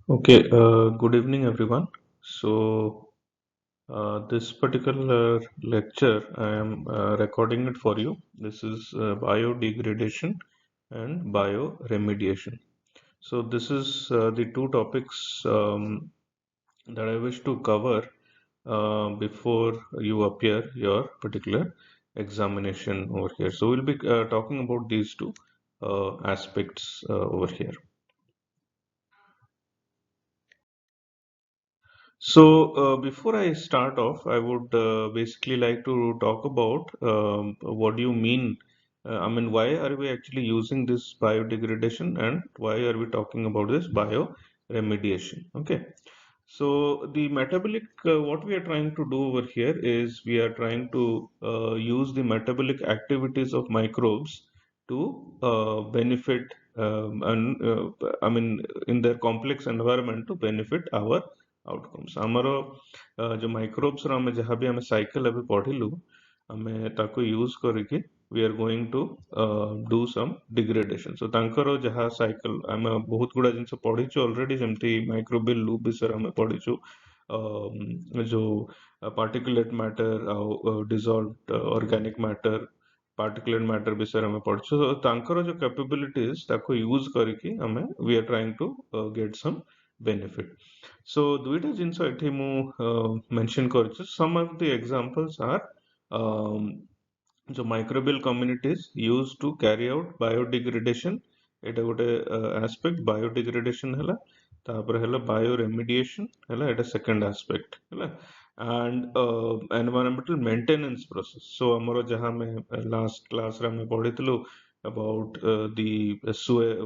Okay, good evening, everyone. So, this particular lecture, I am recording it for you. This is biodegradation and bioremediation. So, this is the two topics that I wish to cover before you appear your particular examination over here. So, we'll be talking about these two aspects over here. So, before I start off, I would basically like to talk about what do you mean? I mean, why are we actually using this biodegradation and why are we talking about this bioremediation? Okay. So, the metabolic, what we are trying to do over here is we are trying to use the metabolic activities of microbes to benefit, I mean, in their complex environment to benefit our outcomes ଆମର जो microbes ର ଆମେ ଯାହା ବି ଆମେ cycle ଏବେ ପଢିଲୁ ଆମେ ତାକୁ use କରିକି we are going to do some degradation so ତାଙ୍କର ଯାହା cycle ଆମେ ବହୁତ ଗୁଡା ଜିନିଷ ପଢିଛୁ already ଯେମିତି microbial loop ବିଷୟରେ ଆମେ ପଢିଛୁ ଯୋଉ particulate matter ଆଉ dissolved organic matter particulate matter ବିଷୟରେ ଆମେ ପଢିଛୁ so ତାଙ୍କର ଯୋଉ capabilities ତାକୁ use କରିକି ଆମେ we are trying to get some benefit. So ଦୁଇଟା ଜିନିଷ ଏଠି ମୁଁ mention କରିଛି. Some of the examples are um, the microbial communities used to carry out biodegradation. ଏଇଟା ଗୋଟେ aspect biodegradation ହେଲା ତାପରେ ହେଲା bioremediation ହେଲା ଏଇଟା second aspect ହେଲା and environmental maintenance process. So ଆମର ଯାହା ଆମେ last class ରେ ଆମେ ପଢିଥିଲୁ about the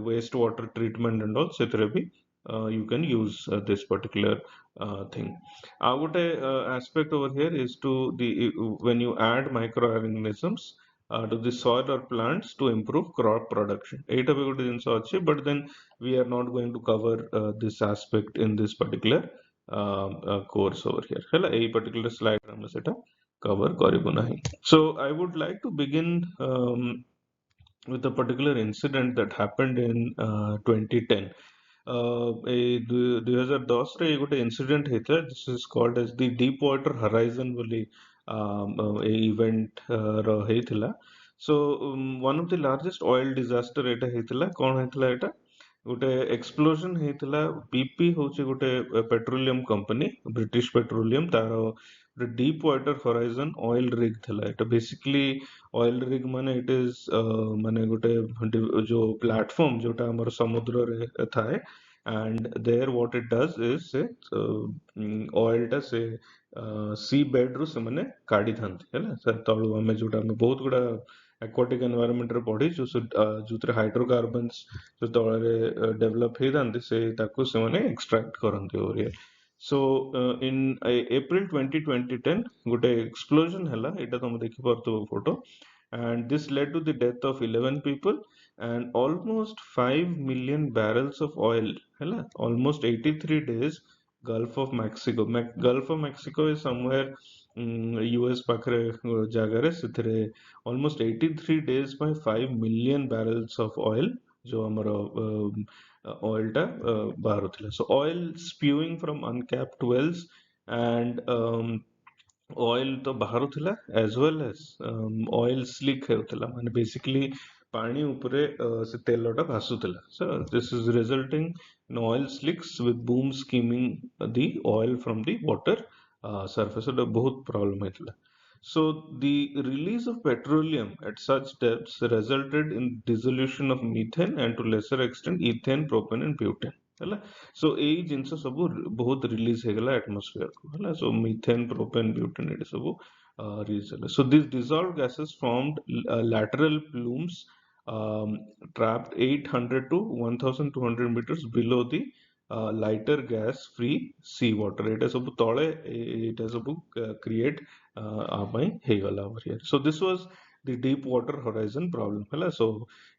waste water treatment and all ସେଥିରେ ବି you can use this particular thing. ଗୋଟେ aspect over here is to the when you add microorganisms to the soil or plants to improve crop production. ଏଇଟା ବି ଗୋଟେ ଜିନିଷ ଅଛି but then we are not going to cover this aspect in this particular course over here. ହେଲା ଏଇ particular slide ରେ ଆମେ ସେଟା cover କରିବୁ ନାହିଁ. So I would like to begin with a particular incident that happened in 2010. ଏଇ 2010 ରେ ଗୋଟେ incident ହେଇଥିଲା this is called as the deep water horizon ବୋଲି ଏଇ event ର ହେଇଥିଲା so one of the largest oil disaster ଏଇଟା ହେଇଥିଲା କଣ ହେଇଥିଲା ଏଇଟା ଗୋଟେ explosion ହେଇଥିଲା BP ହଉଛି ଗୋଟେ petroleum company British Petroleum ତାର ଗୋଟେ deep water horizon oil rig ଥିଲା ଏଇଟା basically oil rig ମାନେ it is ମାନେ ଗୋଟେ ଯୋଉ platform ଯୋଉଟା ଆମର ସମୁଦ୍ରରେ ଥାଏ and there what it does is ସେ oil ଟା ସେ ସି ବେଡ୍ ରୁ ସେମାନେ କାଢିଥାନ୍ତି ହେଲା ସେ ତଳୁ ଆମେ ଯୋଉଟା ଆମେ ବହୁତ ଗୁଡା aquatic environment ରେ ପଢିଛୁ ଯୋଉଥିରେ hydrocarbons ଯୋଉ ତଳରେ develop ହେଇଥାନ୍ତି ସେ ତାକୁ ସେମାନେ extract କରନ୍ତି over here. So in April 2010 ଗୋଟେ explosion ହେଲା ଏଇଟା ତମେ ଦେଖିପାରୁଥିବ photo and this led to the death of 11 people and almost 5 million barrels of oil ହେଲା almost 83 days Gulf of Mexico Gulf of Mexico is somewhere US ପାଖରେ ଜାଗାରେ ସେଥିରେ almost 83 days by 5 million barrels of oil ଯୋଉ ଆମର oil ଟା ବାହାରୁଥିଲା so oil spewing from uncapped wells and oil ତ ବାହାରୁଥିଲା as well as oil slick ହେଉଥିଲା ମାନେ basically ପାଣି ଉପରେ ସେ ତେଲଟା ଭାସୁଥିଲା so this is resulting in oil slicks with boom skimming the oil from the water surface ଏଟା ବହୁତ problem ହେଇଥିଲା so the release of petroleum at such depths resulted in dissolution of methane and to lesser extent ethane propane and butane ହେଲା so ଏଇ ଜିନିଷ ସବୁ ବହୁତ release ହେଇଗଲା atmosphere କୁ ହେଲା so methane propane butane ଏଇଟା ସବୁ release ହେଲା so these dissolved gases formed lateral plumes trapped 800 to 1200 meters below the lighter gas free sea water ଏଇଟା ସବୁ ତଳେ ଏଇଟା ସବୁ create ପାଇଁ ହେଇଗଲା over here so this was the deep water horizon problem ହେଲା so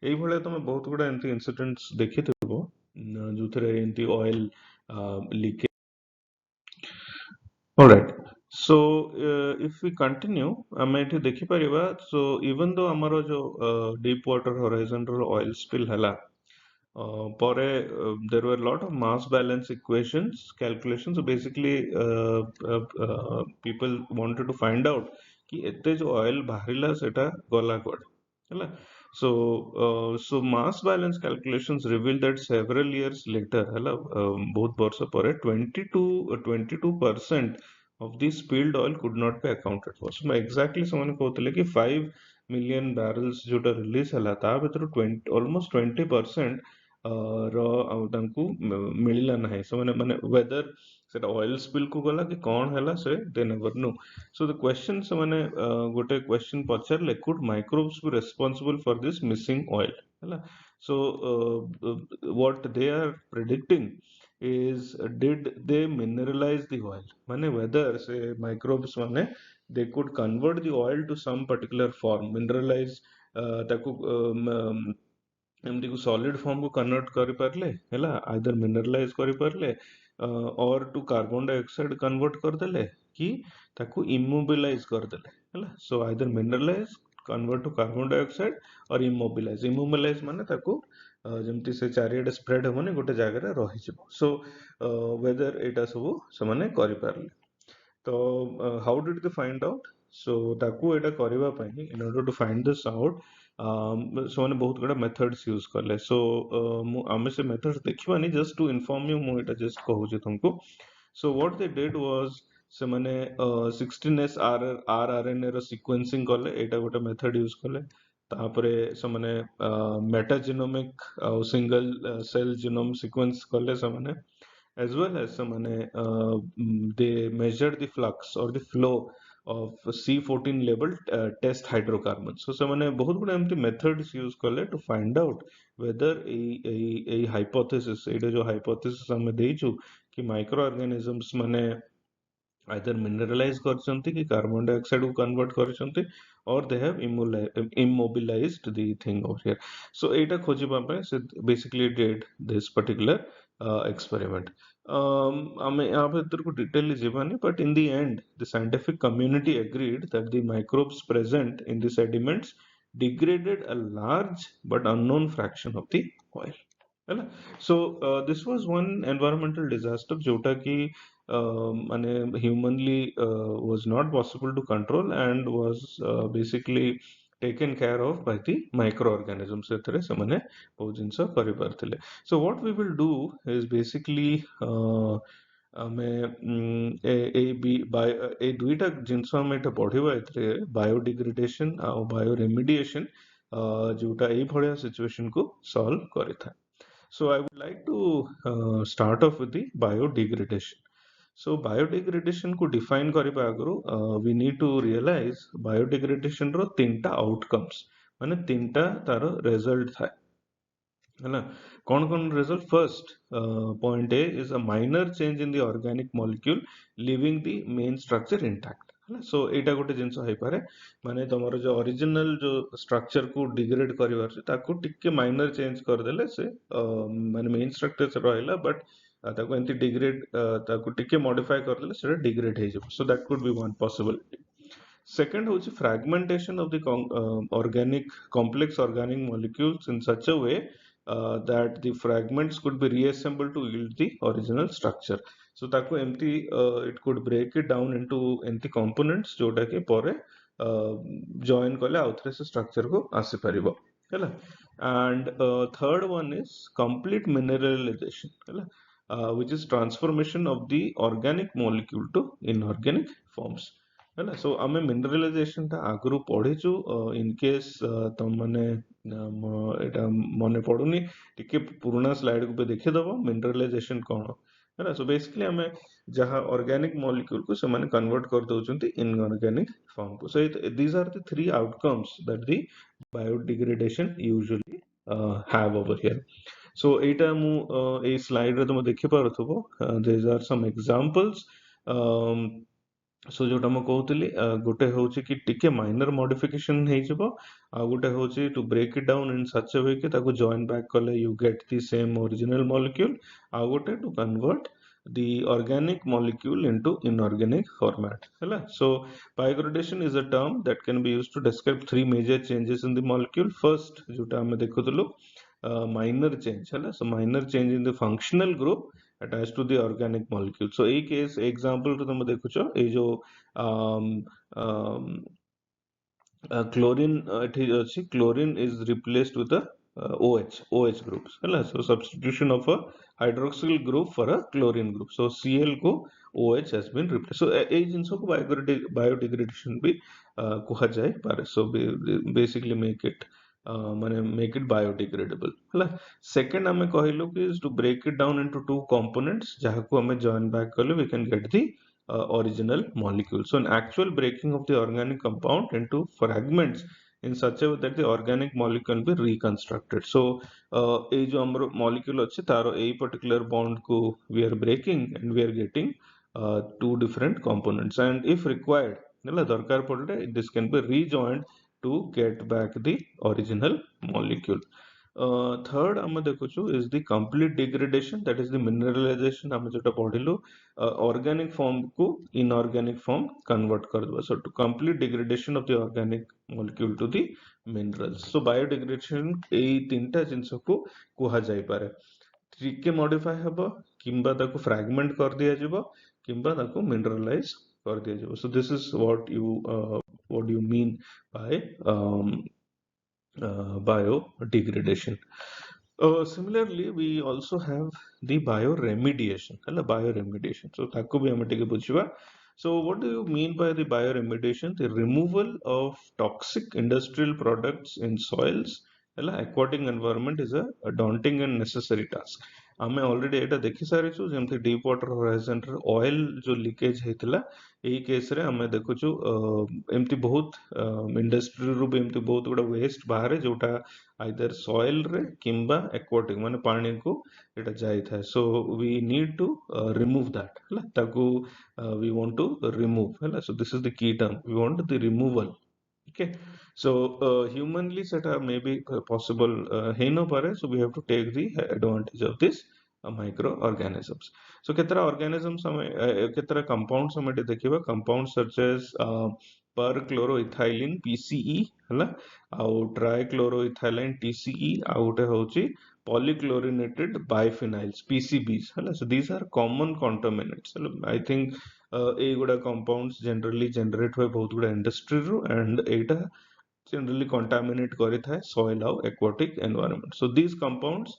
ଏଇଭଳିଆ ତମେ ବହୁତ ଗୁଡା ଏମିତି incidents ଦେଖିଥିବ ଯୋଉଥିରେ ଏମିତି oil leakage alright so if we continue ଆମେ ଏଠି ଦେଖିପାରିବା so even though ଆମର ଯୋଉ deep water horizon ର oil spill ହେଲା there were a lot of mass balance equations calculations. So basically, people wanted to find out कि एते जो oil बाहरिला सेटा गला कुआडे ହେଲା. So mass balance calculations revealed that several years later ହେଲା बहुत वर्ष ପରେ 22% of the spilled oil could not be accounted for. So exactly ସେମାନେ କହୁଥିଲେ कि 5 million barrels जोटा release ହେଲା ତା ଭିତରୁ 20 almost 20% ର ଆଉ ତାଙ୍କୁ ମିଳିଲା ନାହିଁ. ସେମାନେ ମାନେ whether ସେଟା oil spill କୁ ଗଲା କି କଣ ହେଲା ସେ they never knew. So the question ସେମାନେ ଗୋଟେ question ପଚାରିଲେ, could microbes be responsible for this missing oil ହେଲା. So what they are predicting is did they mineralize the oil ମାନେ whether ସେ microbes ମାନେ they could convert the oil to some particular form, mineralize ତାକୁ ଏମିତିକୁ solid ଫର୍ମକୁ convert କରିପାରିଲେ ହେଲା, either mineralize କରିପାରିଲେ or to carbon dioxide convert କରିଦେଲେ କି ତାକୁ ଇମୋବିଲାଇଜ କରିଦେଲେ ହେଲା. So either mineralize convert to carbon dioxide or immobilize ମାନେ ତାକୁ ଯେମିତି ସେ ଚାରିଆଡେ ସ୍ପ୍ରେଡ୍ ହବନି, ଗୋଟେ ଜାଗାରେ ରହିଯିବ. ସୋ ୱେଦର ଏଇଟା ସବୁ ସେମାନେ କରିପାରିଲେ. ତ how did they find out? So ତାକୁ ଏଇଟା କରିବା ପାଇଁ in order to find this out ସେମାନେ ବହୁତ ଗୁଡା ମେଥଡ୍ସ ୟୁଜ କଲେ. ସୋ ଆମେ ସେ ମେଥଡ୍ସ ଦେଖିବାନି, ଜଷ୍ଟ ଟୁ ଇନଫର୍ମ ୟୁ ମୁଁ ଏଇଟା ଜଷ୍ଟ କହୁଛି ତୁମକୁ. So what they did was ସେମାନେ 16S rRNA ର ସିକ୍ୱେନ୍ସିଂ କଲେ, ଏଇଟା ଗୋଟେ ମେଥଡ୍ ୟୁଜ କଲେ. ତାପରେ ସେମାନେ ମେଟାଜିନୋମିକ ଆଉ ସିଙ୍ଗଲ ସେଲ୍ ଜିନୋମ ସିକ୍ୱେନ୍ସ କଲେ ସେମାନେ, as well as ସେମାନେ they measured the flux or the flow of C14 labeled test hydrocarbons. So ସେମାନେ ବହୁତ ଗୁଡା ଏମିତି methods use କଲେ to find out whether ଏଇ hypothesis, ଏଇଟା ଯୋଉ hypothesis ଆମେ ଦେଇଛୁ କି micro organisms ମାନେ either mineralize କରିଛନ୍ତି କି carbon dioxide କୁ convert କରିଛନ୍ତି or they have immobilized the thing over here. So ଏଇଟା ଖୋଜିବା ପାଇଁ ସେ basically did this particular experiment. ଆମେ ୟା ଭିତରକୁ ଡିଟେଲଲି ଯିବାନି, but in the end the scientific community agreed that the microbes present in the sediments degraded a large but unknown fraction of the oil ହେଲା. So this was one environmental disaster जोटा कि ମାନେ humanly was not possible to control and was basically taken care of by the microorganisms. ସେଥିରେ ସେମାନେ ବହୁତ ଜିନିଷ କରିପାରିଥିଲେ. So what we will do is basically ଆମେ ଏଇ ଦୁଇଟା ଜିନିଷ ଆମେ ଏଇଟା ପଢିବା ଏଥିରେ, ବାୟୋଡିଗ୍ରେଡେସନ ଆଉ ବାୟୋରେମିଡିଏସନ, ଯୋଉଟା ଏଇଭଳିଆ ସିଚୁଏସନ କୁ ସଲ୍ଭ କରିଥାଏ. So I would like to start off with the biodegradation. So biodegradation को define କରିବା ଆଗରୁ we need to realize biodegradation ର ତିନିଟା outcomes, ମାନେ ତିନିଟା ତାର result ଥାଏ ହେଲା. କଣ କଣ result? First point A is a minor change in the organic molecule leaving the main structure intact ହେଲା. So ଏଇଟା ଗୋଟେ ଜିନିଷ ହେଇପାରେ, ମାନେ ତମର ଯୋଉ ଅରିଜିନାଲ ଯୋଉ ଷ୍ଟ୍ରକ୍ଚର କୁ ଡିଗ୍ରେଡ କରିବାର ଅଛି ତାକୁ ଟିକେ ମାଇନର ଚେଞ୍ଜ କରିଦେଲେ ସେ ମାନେ ମେନ୍ ଷ୍ଟ୍ରକ୍ଚର ରହିଲା, ବଟ୍ ତାକୁ ଏମିତି ଡିଗ୍ରେଡ ତାକୁ ଟିକେ ମଡିଫାଏ କରିଦେଲେ ସେଟା ଡିଗ୍ରେଡ ହେଇଯିବ. So that could be one possibility. Second ହଉଛି fragmentation of the complex organic molecules in such a way that the fragments could be reassembled to yield the original structure. So ତାକୁ ଏମିତି it could break it down into ଏମିତି components ଯୋଉଟା କି ପରେ join କଲେ ଆଉଥରେ ସେ structure କୁ ଆସିପାରିବ ହେଲା. And third one is complete mineralization ହେଲା, which is transformation of the organic molecule to inorganic forms ହେଲା. So ଆମେ mineralization ଟା ଆଗରୁ ପଢିଛୁ. In case ତମମାନେ ଏଇଟା ମନେ ପଡୁନି, ଟିକେ ପୁରୁଣା ସ୍ଲାଇଡ୍ କୁ ବି ଦେଖିଦବ mineralization କଣ ହେଲା. So basically ଆମେ ଯାହା organic molecule କୁ ସେମାନେ convert କରିଦଉଛନ୍ତି inorganic form କୁ. So these are the three outcomes that the biodegradation usually have over here. So ଏଇଟା ମୁଁ ଏଇ ସ୍ଲାଇଡ୍ ରେ ତମେ ଦେଖିପାରୁଥିବ. These are some examples. So ଯୋଉଟା ମୁଁ କହୁଥିଲି, ଗୋଟେ ହଉଛି କି ଟିକେ ମାଇନର ମଡିଫିକେସନ ହେଇଯିବ, ଆଉ ଗୋଟେ ହଉଛି to break it down in such a way କି ତାକୁ join back କଲେ you get the same original molecule, ଆଉ ଗୋଟେ to convert the organic molecule into inorganic format ହେଲା. So biodegradation is a term that can be used to describe three major changes in the molecule. First ଯୋଉଟା ଆମେ ଦେଖୁଥିଲୁ minor change है so minor change in the functional group attached to the organic molecule. So a case example रे तुम देखुଛ ए जो um, um, chlorine ଏଠି ଅଛି chlorine is replaced with a OH groups ହେଲା so substitution of a hydroxyl group for a chlorine group so Cl को OH has been replaced so ଏଇ ଜିନିଷ को biodegradation भी କୁହାଯାଏ ପାରେ so basically make it ମାନେ make it biodegradable ହେଲା second ଆମେ କହିଲୁ କି is to break it down into two components ଯାହାକୁ ଆମେ join back କଲେ we can get the original molecule. So an actual breaking of the organic compound into fragments in such a way that the organic molecule be reconstructed. So ये जो हमरो molecule अच्छे तारो a particular bond को we are breaking and we are getting two different components and if required नला दरकार पड़े this can be rejoined to get back the original molecule. Third ଆମେ ଦେଖୁଛୁ is the complete degradation that is the mineralization ଆମେ ଯୋଉଟା ପଢିଲୁ organic form को inorganic form convert କରିଦେବା so to complete degradation of the organic molecule to the minerals so biodegradation ଏଇ ତିନିଟା ଜିନିଷକୁ କୁହାଯାଇପାରେ ଟିକେ modify ହେବ କିମ୍ବା ତାକୁ fragment କରିଦିଆଯିବ କିମ୍ବା ତାକୁ mineralize କରିଦିଆଯିବ so this is what you mean by biodegradation. Similarly, we also have the bioremediation. Bioremediation. So, ताको भी हमें टिके बुझिबा. So, what do you mean by the bioremediation? The removal of toxic industrial products in soils. Aquatic environment is a daunting and necessary task. ଆମେ already ଏଇଟା ଦେଖି ସାରିଛୁ ଯେମିତି deep water horizon ରେ oil जो leakage ହେଇଥିଲା ଏଇ case ରେ ଆମେ ଦେଖୁଛୁ ଏମିତି ବହୁତ industry ରୁ ବି ଏମିତି ବହୁତ ଗୁଡ଼ା waste ବାହାରେ ଯୋଉଟା either soil ରେ କିମ୍ବା aquatic ମାନେ ପାଣିକୁ ଏଇଟା ଯାଇଥାଏ so we need to remove that ହେଲା ତାକୁ we want to remove ହେଲା so this is the key term we want the removal okay so humanly seta may be possible heino pare so we have to take the advantage of this microorganisms so ketara organisms hame ketara compounds hame dekhiba compounds such as perchloroethylene PCE hala au trichloroethylene TCE au gote hochi polychlorinated biphenyls PCBs hala so these are common contaminants I think ଏଇଗୁଡ଼ା compounds generally generate हुए बहुत गुड़ा industry ରୁ and ଏଇଟା generally contaminate କରିଥାଏ soil ଆଉ aquatic environment so these compounds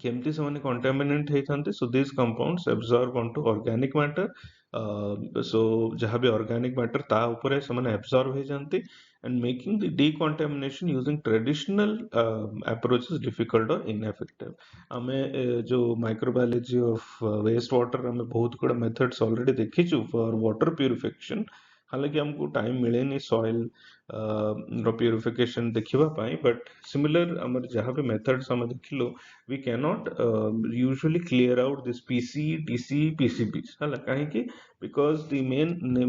କେମିତି ସେମାନେ contaminant ହେଇଥାନ୍ତି so these compounds absorb onto organic matter so ଯାହା ବି organic matter ତା ଉପରେ ସେମାନେ absorb ହେଇଯାନ୍ତି and making the decontamination using traditional approach is difficult or ineffective ଆମେ जो microbiology of waste water ଆମେ बहुत गुड़ा methods already ଦେଖିଛୁ for water purification हालांकि हमको टाइम मिलेनी सॉइल रो प्यूरिफिकेशन देखिबा पाई बट सिमिलर हमर जहां पे मेथड्स हम देखिलो we can not usually clear out this PC TC PCBs हला काहे कि because the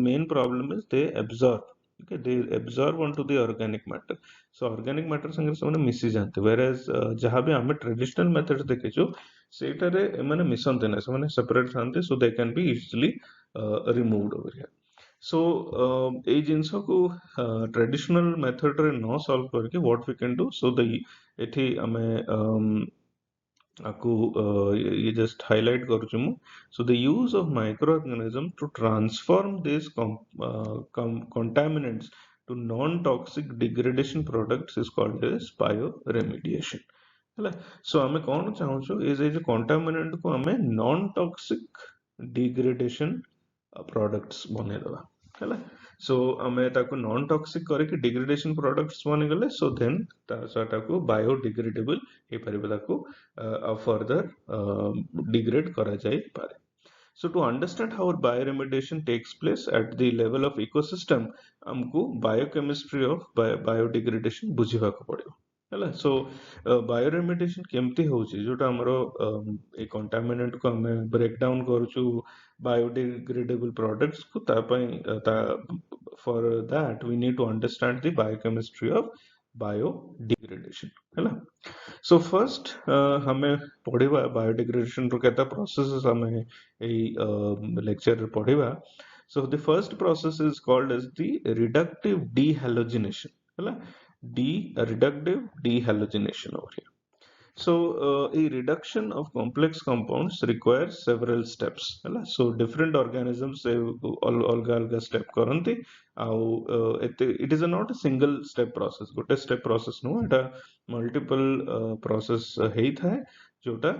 main problem is they absorb okay they absorb onto the organic matter so organic matter संगे से माने मिसी जानते whereas जहां भी हमें ट्रेडिशनल मेथड्स देखिছো सेटारे माने मिसनते ना से माने separate थानते so they can be easily removed over here so ଏଇ ଜିନିଷକୁ traditional method ରେ ନ solve କରିକି what we can do so the ଏଠି ଆମେ ଆକୁ ये just highlight କରୁଛି ମୁଁ so the use of microorganism to transform these contaminants to non-toxic degradation products is called as bioremediation ହେଲା so ଆମେ କଣ ଚାହୁଁଛୁ ଏ ଯେ contaminant କୁ ଆମେ non-toxic degradation products ବନେଇଦବା ହେଲା so ଆମେ ତାକୁ non toxic କରିକି degradation products ବନେଇଗଲେ so then ସେଟାକୁ biodegradable ହେଇପାରିବ ତାକୁ further degrade କରାଯାଇ ପାରେ so to understand how bioremediation takes place at the level of ecosystem हमको biochemistry of biodegradation ବୁଝିବାକୁ ପଡିବ ହେଲା so bioremediation କେମିତି ହଉଛି ଯୋଉଟା ଆମର ଏ contaminant କୁ ଆମେ break down କରୁଛୁ biodegradable products को ता ପାଇଁ for that we need to understand the biochemistry of biodegradation है so first हमें पढ़िबा biodegradation रो केता processes हमें ए lecture रे पढ़िबा so the first process is called as the reductive dehalogenation है reductive dehalogenation over here. So, a reduction of complex compounds requires several steps. So, different organisms alga alga step କରନ୍ତି ଆଉ it is not a single step process. ଗୋଟେ step process ନୁହଁ, ଏଟା multiple process ହେଇଥାଏ ଯୋଉଟା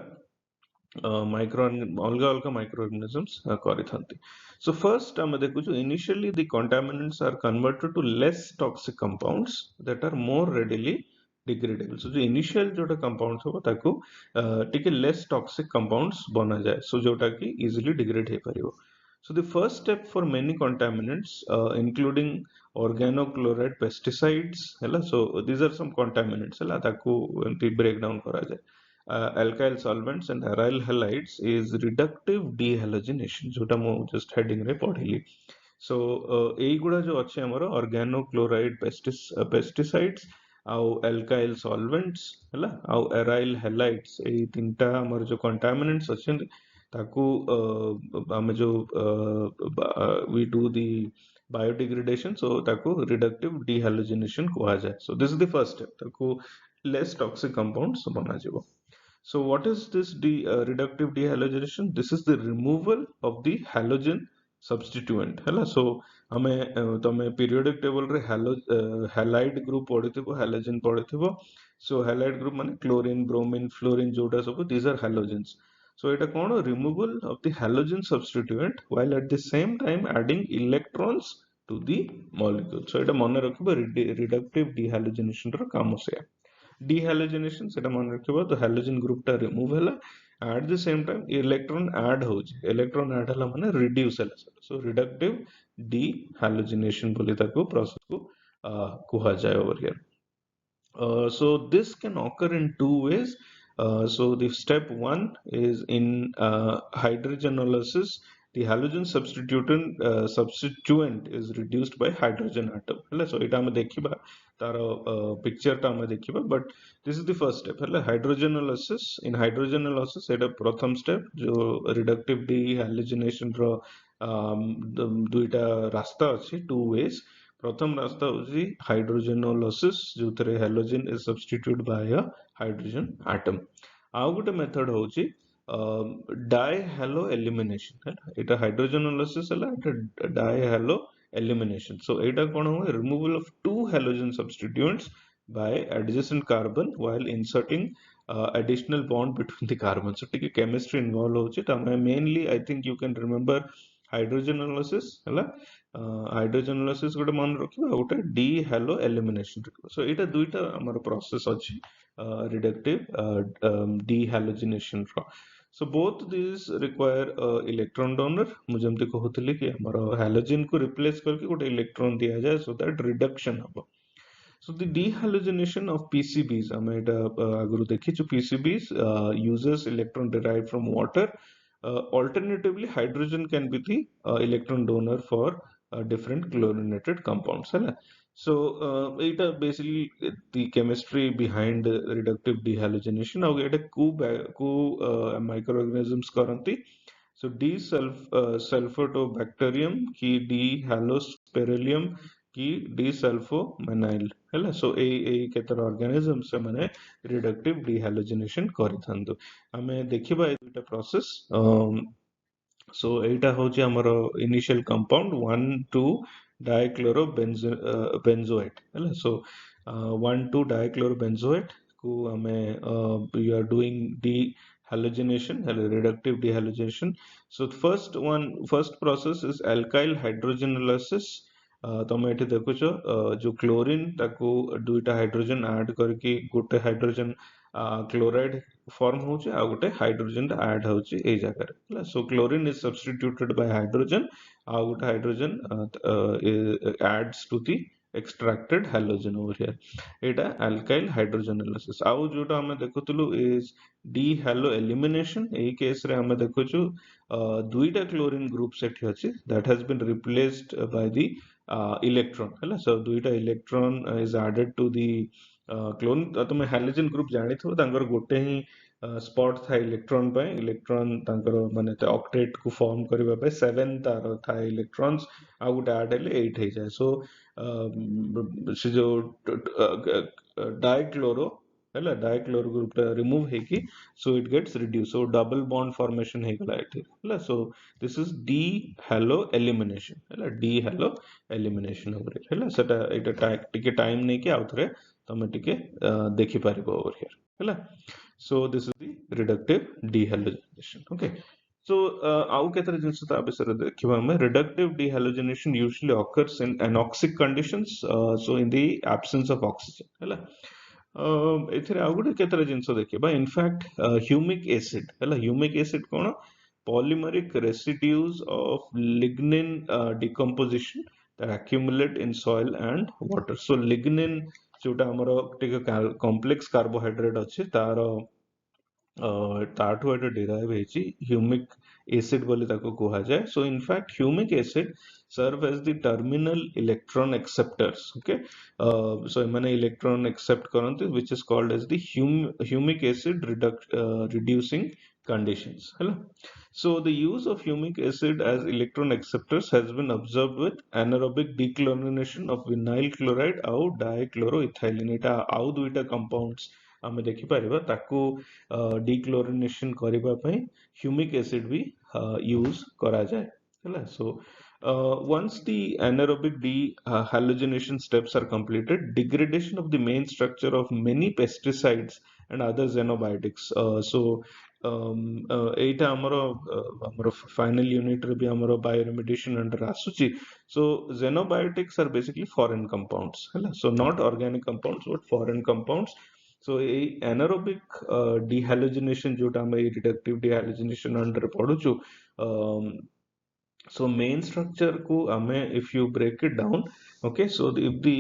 micro alga alga microorganisms କରିଥାନ୍ତି. So first ଆମେ ଦେଖୁଛୁ initially the contaminants are converted to less toxic compounds that are more readily degradable. So जो initial जोटा compounds होगा ताकू ଟିକେ less toxic compounds बनाଯାଏ. So जोटा कि easily degrade ହେଇପାରିବ. So the first step for many contaminants, including organochloride pesticides, ହେଲା, so these are some contaminants, ହେଲା, ତାକୁ ଏମିତି breakdown କରାଯାଏ. Alkyl solvents and aryl halides is reductive dehalogenation, जोटा ମୁଁ just heading रे पढ़िली. So ଏଇଗୁଡ଼ା जो ଅଛି ଆମର organochloride pesticides ଆଉ alkyl solvents ହେଲା ଆଉ aryl halides, ଏଇ ତିନିଟା ଆମର जो contaminants ଅଛନ୍ତି ତାକୁ ଆମେ जो we do the biodegradation, so ତାକୁ reductive dehalogenation କୁହାଯାଏ. So this is the first step, ତାକୁ less toxic compounds ବନାଯିବ. So what is this reductive dehalogenation? This is the removal of the halogen substituent. है So हमें तमें periodic table रे halide group पढ़िथिबो, halogen पढ़िथिबो. So halide group माने chlorine, bromine, fluorine जोटा सब, these are halogens. So এটা कोण removal of the halogen substituent while at the same time adding electrons to the molecule. So এটা মনে রাখিবো reductive dehalogenation ର କାମ ସେଇଆ. Dehalogenation सेटा मन रखिबो तो halogen group टा remove ହେଲା, at the same time electron add होउची, electron add ହେଲା माने reduce ହେଲା. So reductive dehalogenation बोली ताको process को कुहा जाय over here. So this can occur in two ways. So the step one is in hydrogenolysis. The halogen substituent is reduced by hydrogen atom. So এটা ଆମେ ଦେଖିବା तार picture टा ଆମେ ଦେଖିବା, but this is the first step. Hydrogenolysis, in hydrogenolysis एटा प्रथम step जो reductive dehalogenation रो दुईटा रास्ता अछि, two ways. प्रथम रास्ता होची hydrogenolysis, जोथरे halogen is substituted by a hydrogen atom. आउ गोटे मेथड होची dihalo elimination. एटा hydrogenolysis है, एटा dihalo elimination. So एटा कोन हो, removal of two halogen substituents by adjacent carbon while inserting additional bond between the carbons. So टिके chemistry involved होची. तमे mainly I think you can remember hydrogenolysis है, hydrogenolysis गोटे मन रखिबा, गोटे dihalo elimination रखिबा. So एटा दुईटा हमर process अछि reductive dehalogenation row. So both these require electron donor. ମୁଁ ଯେମିତି କହୁଥିଲି କି ଆମର halogen को replace करके गोटे electron दिया जाए so that reduction हबो. So the dehalogenation of PCBs, ଆମେ ଏଟା ଆଗରୁ ଦେଖିଛୁ, PCBs uses electron derived from water. Alternatively, hydrogen can be the electron donor for different chlorinated compounds. So এটা basically the chemistry behind reductive dehalogenation. now ଏଟା को microorganisms କରନ୍ତି. So sulfatobacterium की dehalospirillum की desulfomanil ହେଲା. So ଏଇ କେତେଟା organism ସେମାନେ reductive dehalogenation କରିଥାନ୍ତି. ଆମେ ଦେଖିବା ଏଇ ଦୁଇଟା process. So ଏଇଟା ହଉଛି ଆମର initial compound 1,2 dichlorobenzoate ହେଲା. So 1,2 dichlorobenzoate को ଆମେ we are doing dehalogenation, reductive dehalogenation. So first process is alkyl hydrogenolysis. ତମେ ଏଠି ଦେଖୁଛ जो क्लोरीन ताको दुईटा हाइड्रोजन ऐड करके गोटे हाइड्रोजन क्लोराइड फॉर्म होचे, आ गोटे हाइड्रोजन ऐड होचे ए जगह रे. So chlorine is substituted by hydrogen, आ गोटे hydrogen adds to the extracted halogen over here. Etah alkyl hydrogenolysis. आउ जोटा हमें देखुतलु is dehalo elimination. AE case रे हमें देखुछु दुईटा क्लोरीन ग्रुप सेठी अछि that has been replaced by the electron हैला. So दुईटा electron is added to the chlorine. तुम halogen group जानिथो तांगर गोटे ही स्पॉट था इलेक्ट्रॉन पे इलेक्ट्रॉन तांकर माने ऑक्टेट को फॉर्म करबा पे 7 तार था इलेक्ट्रॉन्स आ गुटे ऐड हेले 8 हे जाय सो से जो डाइक्लोरो हैला डाइक्लोरो ग्रुप रिमूव हे कि so it gets reduced so double bond formation हे गला एठी हैला so this is d halo elimination हैला d halo elimination over here हैला सेटा एटा टिके टाइम नै कि आउथरे तमे टिके देखि पारिबो over here हैला so this is the reductive dehalogenation okay so ଆଉ କେତେଟା ଜିନିଷ ତା ବିଷୟରେ ଦେଖିବା ଆମେ reductive dehalogenation usually occurs in anoxic conditions so in the absence of oxygen ହେଲା ଏଥିରେ ଆଉ ଗୋଟେ କେତେଟା ଜିନିଷ ଦେଖିବା ଇନଫ୍ୟାକ୍ଟ ହ୍ୟୁମିକ ଏସିଡ ହେଲା ହ୍ୟୁମିକ ଏସିଡ କଣ polymeric residues of lignin decomposition that accumulate in soil and water so lignin जोटा हमरो टिके complex carbohydrate अछि तार ताठू एटा डिराइव हेची ह्यूमिक एसिड बोली ताको कुहा जाय so in fact humic acid serve as the terminal electron acceptors okay so माने इलेक्ट्रॉन एक्सेप्ट करंती which is called as the humic acid reducing conditions hello so the use of humic acid as electron acceptors has been observed with anaerobic dechlorination of vinyl chloride au dichloroethylene eta au duita compounds ଆମେ ଦେଖିପାରିବା ତାକୁ ଡିକ୍ଲୋରିନେସନ କରିବା ପାଇଁ ହ୍ୟୁମିକ acid ବି use କରାଯାଏ ହେଲା so once the anaerobic dehalogenation steps are completed degradation of the main structure of many pesticides and other xenobiotics so ଏଇଟା ଆମର final unit ରେ ବି ଆମର bioremediation under ଆସୁଛି so xenobiotics are basically foreign compounds ହେଲା so not organic compounds but foreign compounds so a anaerobic dehalogenation जोटा हम reductive dehalogenation under पढ़ुचु so main structure को हमें if you break it down okay so if the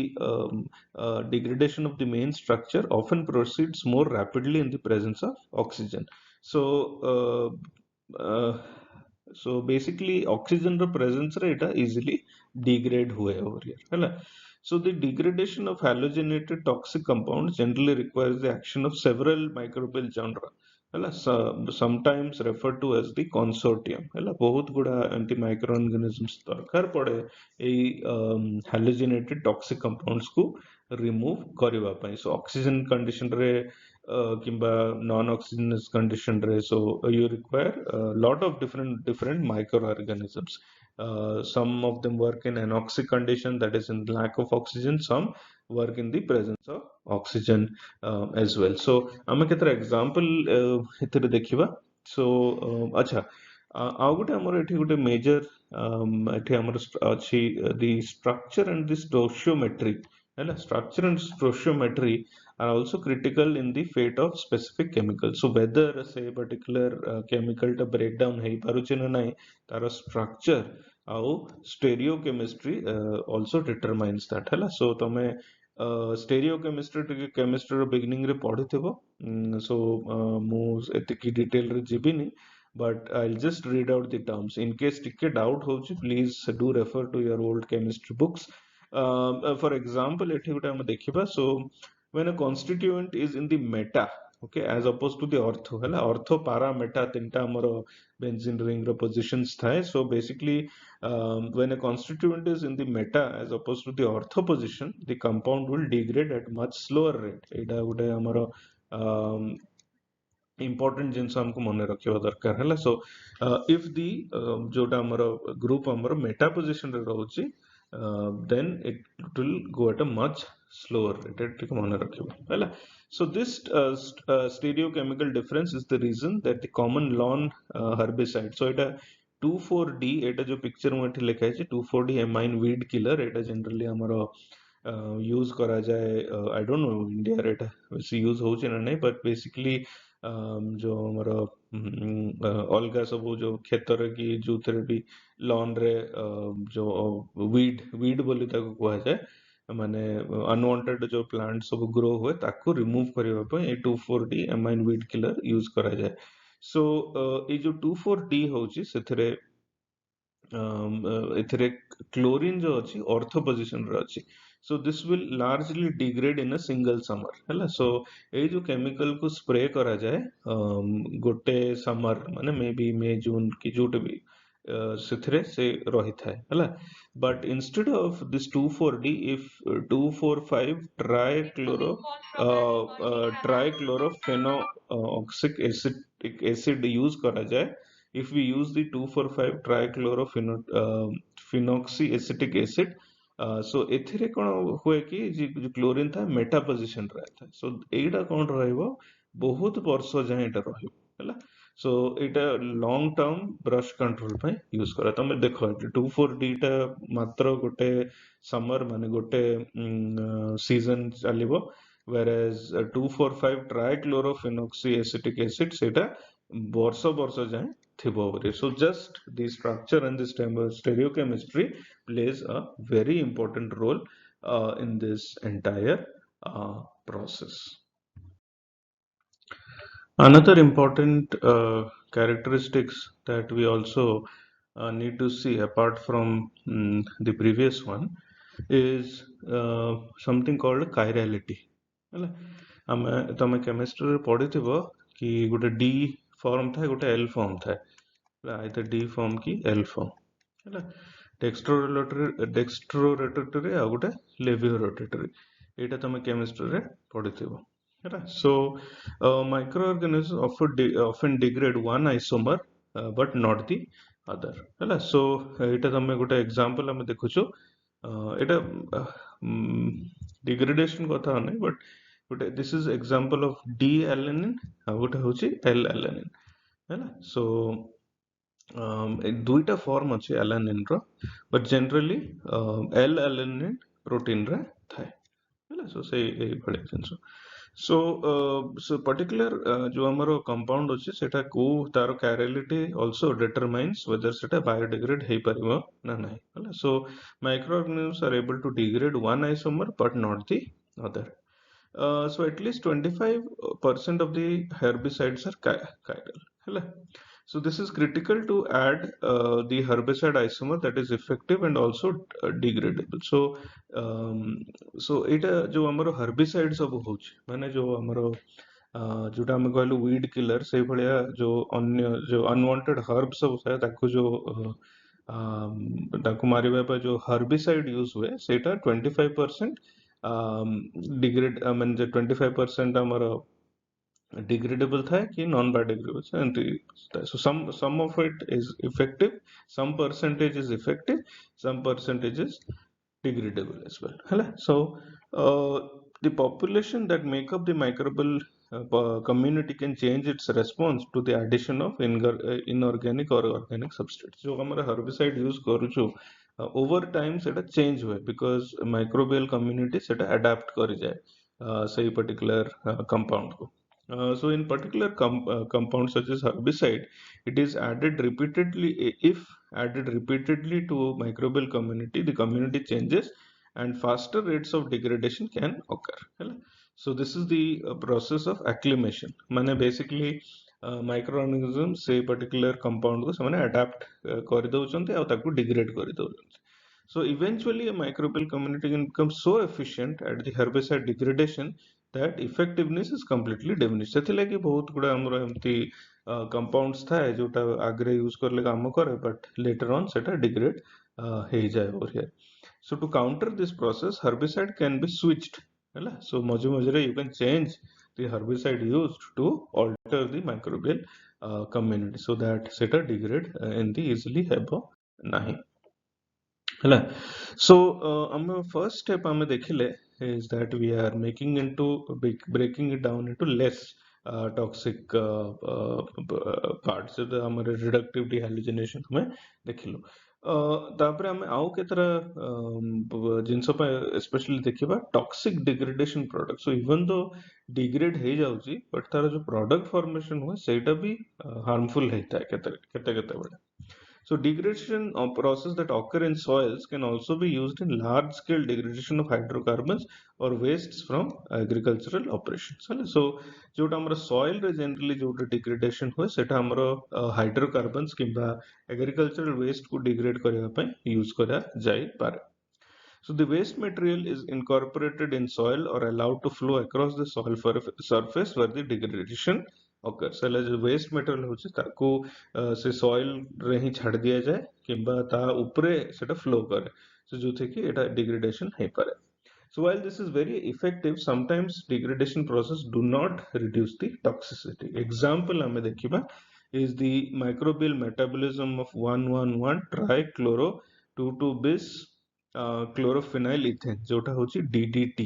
degradation of the main structure often proceeds more rapidly in the presence of oxygen so so basically oxygen ର presence ରେ ଏटा easily degrade हुए over here ହେଲା so the degradation of halogenated toxic compounds generally requires the action of several microbial genera ହେଲା sometimes referred to as the consortium ହେଲା ବହୁତ ଗୁଡା ଏମିତି microorganisms ଦରକାର ପଡେ ଏଇ halogenated toxic compounds କୁ remove କରିବା ପାଇଁ so oxygen condition ରେ କିମ୍ବା non oxygenous condition ରେ so you require a lot of different microorganisms some of them work in anoxic condition that is in lack of oxygen some work in the presence of oxygen as well so ଆମେ କେତେଟା example ଏଥିରେ ଦେଖିବା so ଆଚ୍ଛା ଆଉ ଗୋଟେ ଆମର ଏଠି ଗୋଟେ major ଏଠି ଆମର ଅଛି the structure and the stoichiometry ହେଲା structure and stoichiometry are also critical in the fate of specific chemicals so whether say particular chemical to break down ହେଇ ପାରୁଛି ନା ନାହିଁ ତାର structure ଆଉ stereochemistry also determines that ହେଲା so ତମେ stereochemistry ଟିକେ chemistry ର beginning ରେ ପଢିଥିବ so ମୁଁ ଏତିକି detail ରେ ଯିବିନି but I'll just read out the terms in case ଟିକେ doubt ହଉଛି please do refer to your old chemistry books for example ଏଠି ଗୋଟେ ଆମେ ଦେଖିବା so when a constituent is in the meta okay as opposed to the ortho ହେଲା ortho para meta ତିନିଟା ଆମର benzene ring ର positions ଥାଏ so basically when a constituent is in the meta as opposed to the ortho position the compound will degrade at much slower rate ଏଇଟା ଗୋଟେ ଆମର important ଜିନିଷ ଆମକୁ ମନେ ରଖିବା ଦରକାର ହେଲା so if the ଯୋଉଟା ଆମର group ଆମର meta position ରେ ରହୁଛି then it will go at a much slower rate ଏଟା ଟିକେ ମନେ ରଖିବା ହେଲା so this stereochemical difference is the reason that the common lawn herbicide so ଏଟା 2,4-D ଏଟା जो picture ମୁଁ ଏଠି ଲେଖା ହେଇଛି 2,4-D amine weed killer ଏଟା generally ଆମର यूज करा जाए आई डोंट नो इंडिया रे एटा बेसी यूज होउछ ना नहीं बट बेसिकली जो हमर अलगा सब जो क्षेत्र की जोथरे भी लॉन रे जो वीड बोली ताको कुहा जाए माने अनवांटेड जो प्लांट सब ग्रो हुए ताको रिमूव करबा पे ए 2,4-D amine weed killer use करा जाए सो ए जो 2,4-D होउची सेथरे एथिरे क्लोरीन जो अछि ऑर्थो पोजीशन रे अछि So this will largely degrade in a single summer है so ये जो chemical को spray करा जाए गोटे summer माने maybe May June की जोटे भी ସେଥିରେ ସେ ରହିଥାଏ ହେଲା but instead of this 2,4-D if 2,4,5 trichlorophenoxyc acid use करा जाए if we use the 2,4,5 trichlorophenoxyacetic acid सो एथिरे कौन हुए कि जो क्लोरीन था मेटा पोजिशन रे था सो एटा कौन रहइबो बहुत वर्ष जाए एटा रहिबो हैला सो एटा लॉन्ग टर्म ब्रश कंट्रोल पे यूज करा तमे देखो 2,4-D टा मात्र गोटे समर माने गोटे सीजन चलिबो whereas 2,4,5 trichlorophenoxyacetic acid सेटा वर्ष वर्ष जाए थिबो बरे so just the structure and the stereochemistry plays a very important role in this entire process. Another important characteristics that we also need to see apart from the previous one is something called chirality. ହେଲା ଆମେ ତମେ କେମିଷ୍ଟ୍ରିରେ ପଢିଥିବ କି ଗୋଟେ D form ଥାଏ ଗୋଟେ L form ଥାଏ either D form କି L form ହେଲା ଡେକ୍ସଟ୍ରୋରୋଟେଟରୀ ଆଉ ଗୋଟେ ଲେଭିଓରୋଟେଟରୀ ଏଇଟା ତମେ କେମିଷ୍ଟ୍ରିରେ ପଢିଥିବ ହେଲା so microorganisms often degrade one isomer but not the other ହେଲା so ଏଇଟା ତମେ ଗୋଟେ example ଆମେ ଦେଖୁଛୁ ଏଇଟା degradation କଥା ନାହିଁ but ଗୋଟେ this is example of D-alanine ଆଉ ଗୋଟେ ହଉଛି L-alanine ହେଲା so दुईटा फॉर्म अच्छे alanine row but generally L-alanine protein रे थाए ହେଲା so से एई भले जिंसो so particular जो हमारो compound अच्छे सेटा को तारो chirality also determines whether सेटा biodegrade हेई परिबो ना नहीं ହେଲା so microorganisms are able to degrade one isomer but not the other so at least 25% of the herbicides are chiral ହେଲା so this is critical to add the herbicide isomer that is effective and also degradable so so एटा जो हमरो herbicide सब होछ माने जो हमरो जोटा हम कहलु weed killer से भलिया जो अन्य जो unwanted herbs सब है ताको जो ताको मारिबा पे जो herbicide use हुए सेटा 25% degrade I mean 25% हमरो degradable था कि non biodegradable so some of it is effective some percentage is effective some percentage is degradable as well hala so the population that make up the microbial community can change its response to the addition of inorganic or organic substrates जो हमारा herbicide use करूछु over time सेटा change हुए because microbial community सेटा adapt कर जाए सही particular compound को so in particular compounds such as herbicide, it is added repeatedly. If added repeatedly to microbial community, the community changes and faster rates of degradation can occur. ହେଲା? So this is the process of acclimation. माने basically microorganisms से particular compound को ସେମାନେ adapt କରିदଉଛନ୍ତି ଆଉ ତାକୁ degrade କରିଦଉଛନ୍ତି. So eventually a microbial community can become so efficient at the herbicide degradation that effectiveness is completely diminished ସେଥିଲାଗି ବହୁତ ଗୁଡ଼ା ଆମର ଏମିତି compounds ଥାଏ ଯୋଉଟା ଆଗରେ use करले काम करे but later on ସେଟା degrade ହେଇଯାଏ over here so to counter this process herbicide can be switched ହେଲା so ମଝି ମଝିରେ you can change the herbicide used to alter the microbial community so that ସେଟା degrade ଏମିତି easily ହେବ ନାହିଁ ହେଲା so ଆମ first step ଆମେ ଦେଖିଲେ is that we are making into breaking it down into less toxic parts so ଆମର reductive dehalogenation ଆମେ ଦେଖିଲୁ ତାପରେ ଆମେ ଆଉ କେତେଟା ଜିନିଷ ପାଇଁ especially ଦେଖିବା toxic degradation product so even though degrade ହେଇଯାଉଛି but ତାର ଯୋଉ product formation ହୁଏ ସେଇଟା ବି harmful ହେଇଥାଏ କେତେବେଳେ so degradation process that occur in soils can also be used in large scale degradation of hydrocarbons or wastes from agricultural operations. So जोटा हमर soil रे generally जोटा degradation हुए सेटा हमर hydrocarbons किंबा agricultural waste को degrade करबा ପାଇଁ use करा जाई पारे So the waste material is incorporated in soil or allowed to flow across the soil surface where the degradation occurs. So जो waste material होची ताको से soil रे ही छाड़ दिया जाए किंबा ता ऊपरे सेटा flow करे. So जो थे कि एटा degradation है पारे. So while this is very effective, sometimes degradation process do not reduce the toxicity. Example हमें देखिबा is the microbial metabolism of 1,1,1 trichloro 2,2 bis chlorophenyl ethane जोटा होची DDT.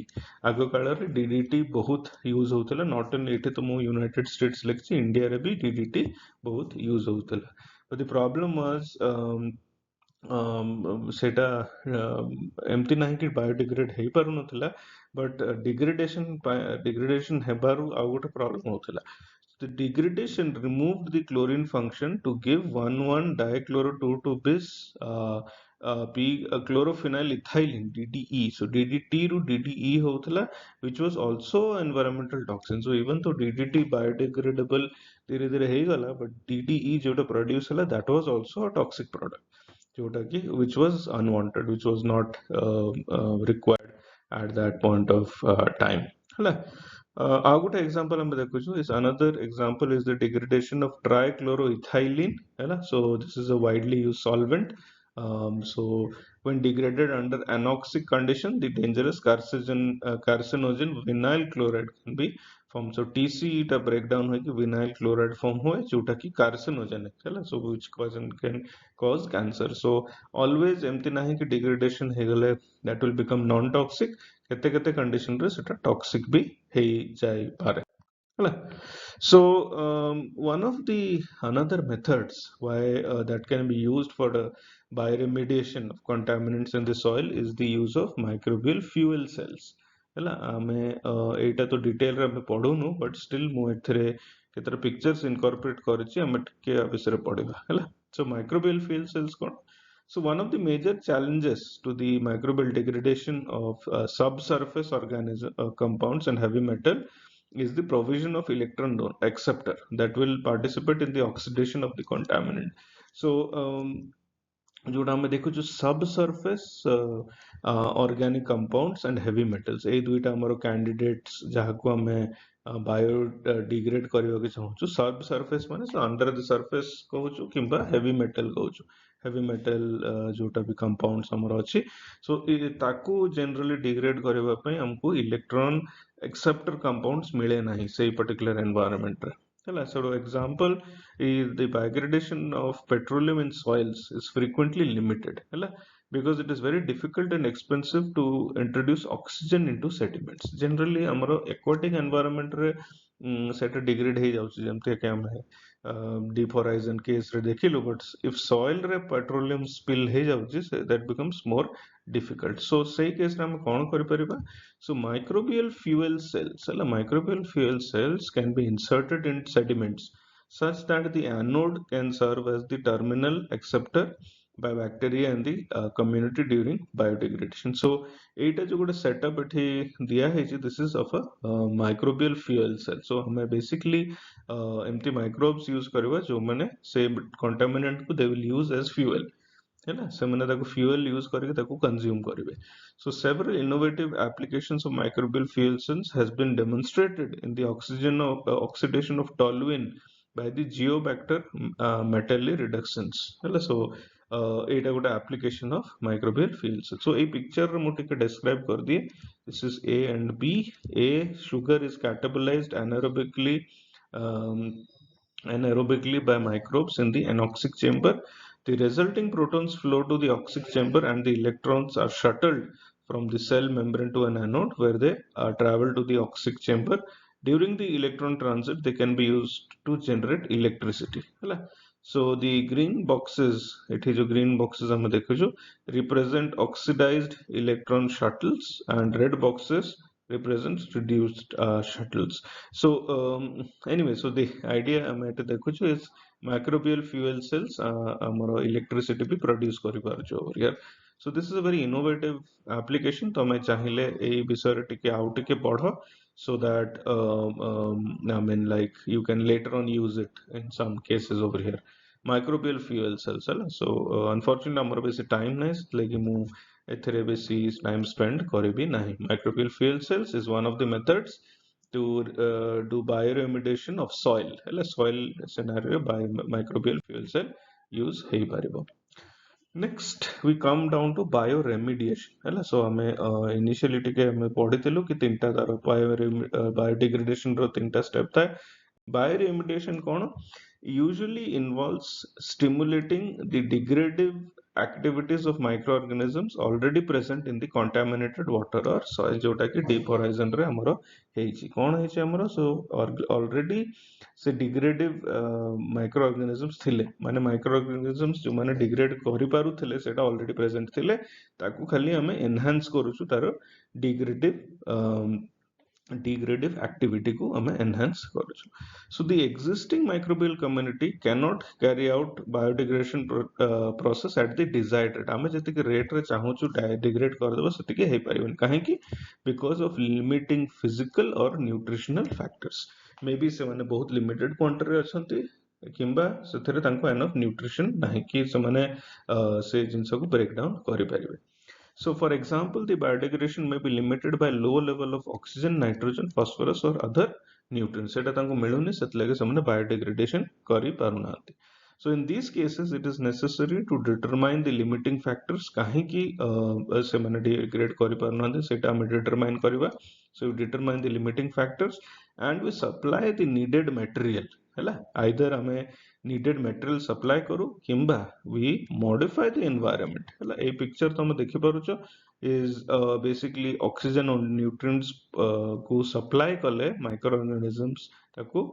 आगो काल रे DDT बहुत यूज होतला not only एठे तो मो यूनाइटेड स्टेट्स लेक्ची इंडिया रे भी DDT बहुत यूज होतला. But the problem was सेटा एमती नाही कि बायोडिग्रेड हेई पारु नथिला बट डिग्रेडेशन हेबारु आउ गोटे प्रॉब्लम होतला. The degradation removed the chlorine function to give 1,1-dichloro-2,2 bis chlorophenyl ethylene DDE. So DDT ru DDE होतला which was also environmental toxin. So even though DDT biodegradable धीरे धीरे हेई गला but DDE जोटा produce हला that was also a toxic product. जोटा कि which was unwanted, which was not required at that point of time. ହେଲା ଆଉ ଗୋଟେ example ଆମେ ଦେଖୁଛୁ is another example is the degradation of trichloroethylene ହେଲା. So this is a widely used solvent. So when degraded under anoxic condition the dangerous carcinogen vinyl chloride can be formed. So TC टा breakdown है कि vinyl chloride form हुए जोटा कि carcinogenic है so which can cause cancer. So always एमती नहीं कि degradation ହେଇगले that will become non toxic. केते केते condition रे सेटा toxic भी हेई जाई पारे ହେଲା. So one of the another methods why that can be used for the bioremediation of contaminants in the soil is the use of microbial fuel cells ହେଲା. ଆମେ ଏଇଟା ତ ଡିଟେଲ ରେ ଆମେ ପଢୁନୁ but still ମୁଁ ଏଥିରେ କେତେଟା pictures incorporate କରିଛି ଆମେ ଟିକେ ଆ ବିଷୟରେ ପଢିବା ହେଲା. So microbial fuel cells କ'ଣ? So one of the major challenges to the microbial degradation of subsurface compounds and heavy metal is the provision of electron acceptor that will participate in the oxidation of the contaminant. So जोटा हमें देखो जो subsurface organic compounds and heavy metals ए दुईटा हमरो candidates जहाँ को हमें biodegrade करवा के चाहूँ subsurface माने so under the surface कहूँ किंबा heavy metal कहूँ heavy metal जोटा भी compounds हमरो अच्छी so ताकू generally degrade करवा पे हमको electron acceptor compounds मिले नहीं सही particular environment रे ହେଲା. So example is the biodegradation of petroleum in soils is frequently limited ହେଲା because it is very difficult and expensive to introduce oxygen into sediments. Generally हमरो aquatic environment रे सेटा degrade हेई जाउची जेमते कि हमें deep horizon case रे देखिलु but if soil रे petroleum spill हेई जाउची that becomes more difficult. So सही case रे हम कोन करि परिबा. So microbial fuel cells microbial fuel cells can be inserted in sediments such that the anode can serve as the terminal acceptor by bacteria and the community during biodegradation. So एटा जो गोटे setup एठी दिया है this is of a microbial fuel cell. So हमें basically एमती microbes use करवा जो माने से contaminant को they will use as fuel है ना से ताको fuel use करके ताको consume करिवे. So several innovative applications of microbial fuel cells has been demonstrated in the oxidation of toluene by the geobacter metalli reductions ହେଲା. So ଏଇଟା ଗୋଟେ application of microbial fuel cells. So ଏଇ picture ରେ ମୁଁ ଟିକେ describe କରିଦିଏ. This is A and B. A sugar is catabolized anaerobically by microbes in the anoxic chamber. The resulting protons flow to the oxic chamber and the electrons are shuttled from the cell membrane to an anode where they travel to the oxic chamber. During the electron transit, they can be used to generate electricity. So the green boxes, एठी जो green boxes हमें देखो जो represent oxidized electron shuttles and red boxes represents reduced shuttles. So anyway, so the idea हमें एटे देखो जो is microbial fuel cells हमरो electricity भी produce करि पारछो over here. So this is a very innovative application. तो मैं चाहिए ए विषय रे टिके आउ टिके पढ़ो so that I mean like you can later on use it in some cases over here. Microbial fuel cells ହେଲା. So unfortunately ଆମର ବେଶୀ time ନାହିଁ ସେଥିଲାଗି ମୁଁ एथिरे बेसी टाइम स्पेंड करिबी नाही microbial fuel cells is one of the methods to do bioremediation of soil हेला soil scenario microbial fuel cell use हेई पारिबो next we come down to bioremediation है सो आम इनिशियली टिके आम पढ़ी कि तीन टा तार बायोडिग्रेडेशन रो तीन टा स्टेप था बायोरेमिडिएशन कौन usually involves stimulating the degradative activities of microorganisms already present in the contaminated water or soil जोटा कि deep horizon रे हमरो हेची कौन हेची हमरो so already से डिग्रेडिव माइक्रो ऑर्गेनिजम्स थिले माने माइक्रो ऑर्गेनिजम्स जो माने डिग्रेड करि पारु थिले सेटा ऑलरेडी प्रेजेंट थिले ताकू खाली हमें एनहांस करूछु तार डिग्रेडिव एक्टिविटी को हमें enhance करूछु so the existing microbial community cannot carry out biodegradation process at the desired rate आमे जति रेट रे चाहूछु डिग्रेड कर देबो सति के हे परिबन काहे कि because of limiting physical or nutritional factors may be से माने बहुत लिमिटेड क्वांटिटी रे अछंती किंबा सेथरे तांको एनफ न्यूट्रिशन नाही कि से माने से जिंस को ब्रेक डाउन करि परिबे so for example the biodegradation may be limited by low level of oxygen nitrogen phosphorus or other nutrients सेटा तांको मिलुनी सेतलेगे समने biodegradation करि पारुनांती so in these cases it is necessary to determine the limiting factors काहे कि से माने degrade करि पारुनांती सेटा हम डिटरमाइन करबा so we determine the limiting factors and we supply the needed material हैला either हमें needed material supply करू किंबा we modify the environment हैला ए पिक्चर तो हम देखि पारुछो is basically oxygen और nutrients को supply कले microorganisms ताको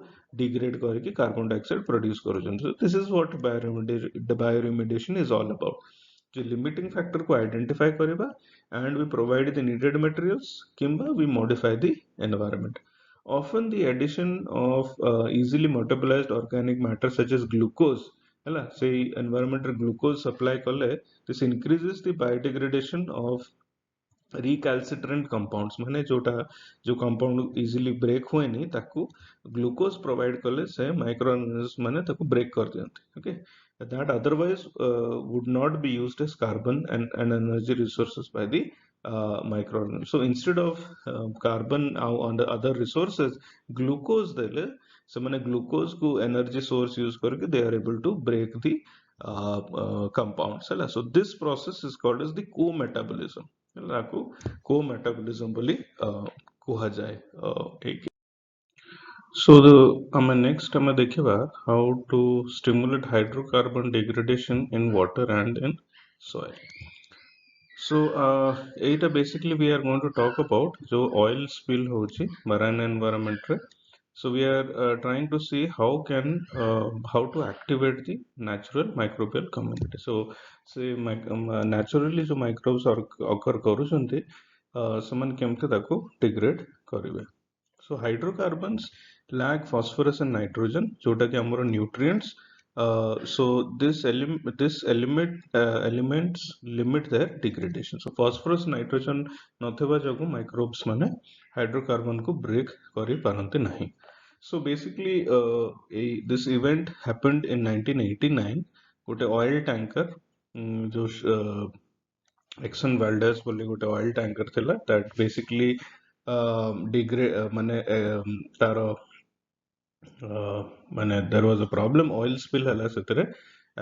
degrade करके carbon dioxide produce करूछन so this is what bioremediation is all about जो limiting factor को identify करिबा and we provide the needed materials किंबा we modify the environment often the addition of easily metabolized organic matter such as glucose हैला से environment रे glucose supply कले this increases the biodegradation of recalcitrant compounds माने जोटा जो compound easily break हुए नहीं ताकू ग्लूकोज प्रोवाइड कले से माइक्रोऑर्गेनिजम्स माने ताकू ब्रेक कर दियंती okay that otherwise would not be used as carbon and energy resources by the microorganisms so instead of carbon on the other resources glucose देले से माने ग्लूकोज को एनर्जी सोर्स यूज करके they are able to break the compounds है so this process is called as the co-metabolism co-metabolism बोली कुहा जाए ठीक so the next हमें देखिबा how to stimulate hydrocarbon degradation in water and in soil so Etah basically we are going to talk about जो oil spill होची marine environment रे so we are trying to see how to activate the natural microbial community so naturally जो microbes occur करूछंती समान केमते ताको degrade करिवे so hydrocarbons lack phosphorus and nitrogen जोटा कि हमरो nutrients so elements limit their degradation so phosphorus nitrogen नथिबा जगु microbes माने hydrocarbon को break करि पारंती नाही so basically this event happened in 1989 गोटे oil tanker जो एक्सन वाल्डर्स बोली गोटे ऑयल टैंकर थिला दैट बेसिकली माने तार माने there was a problem oil spill हला सेतरे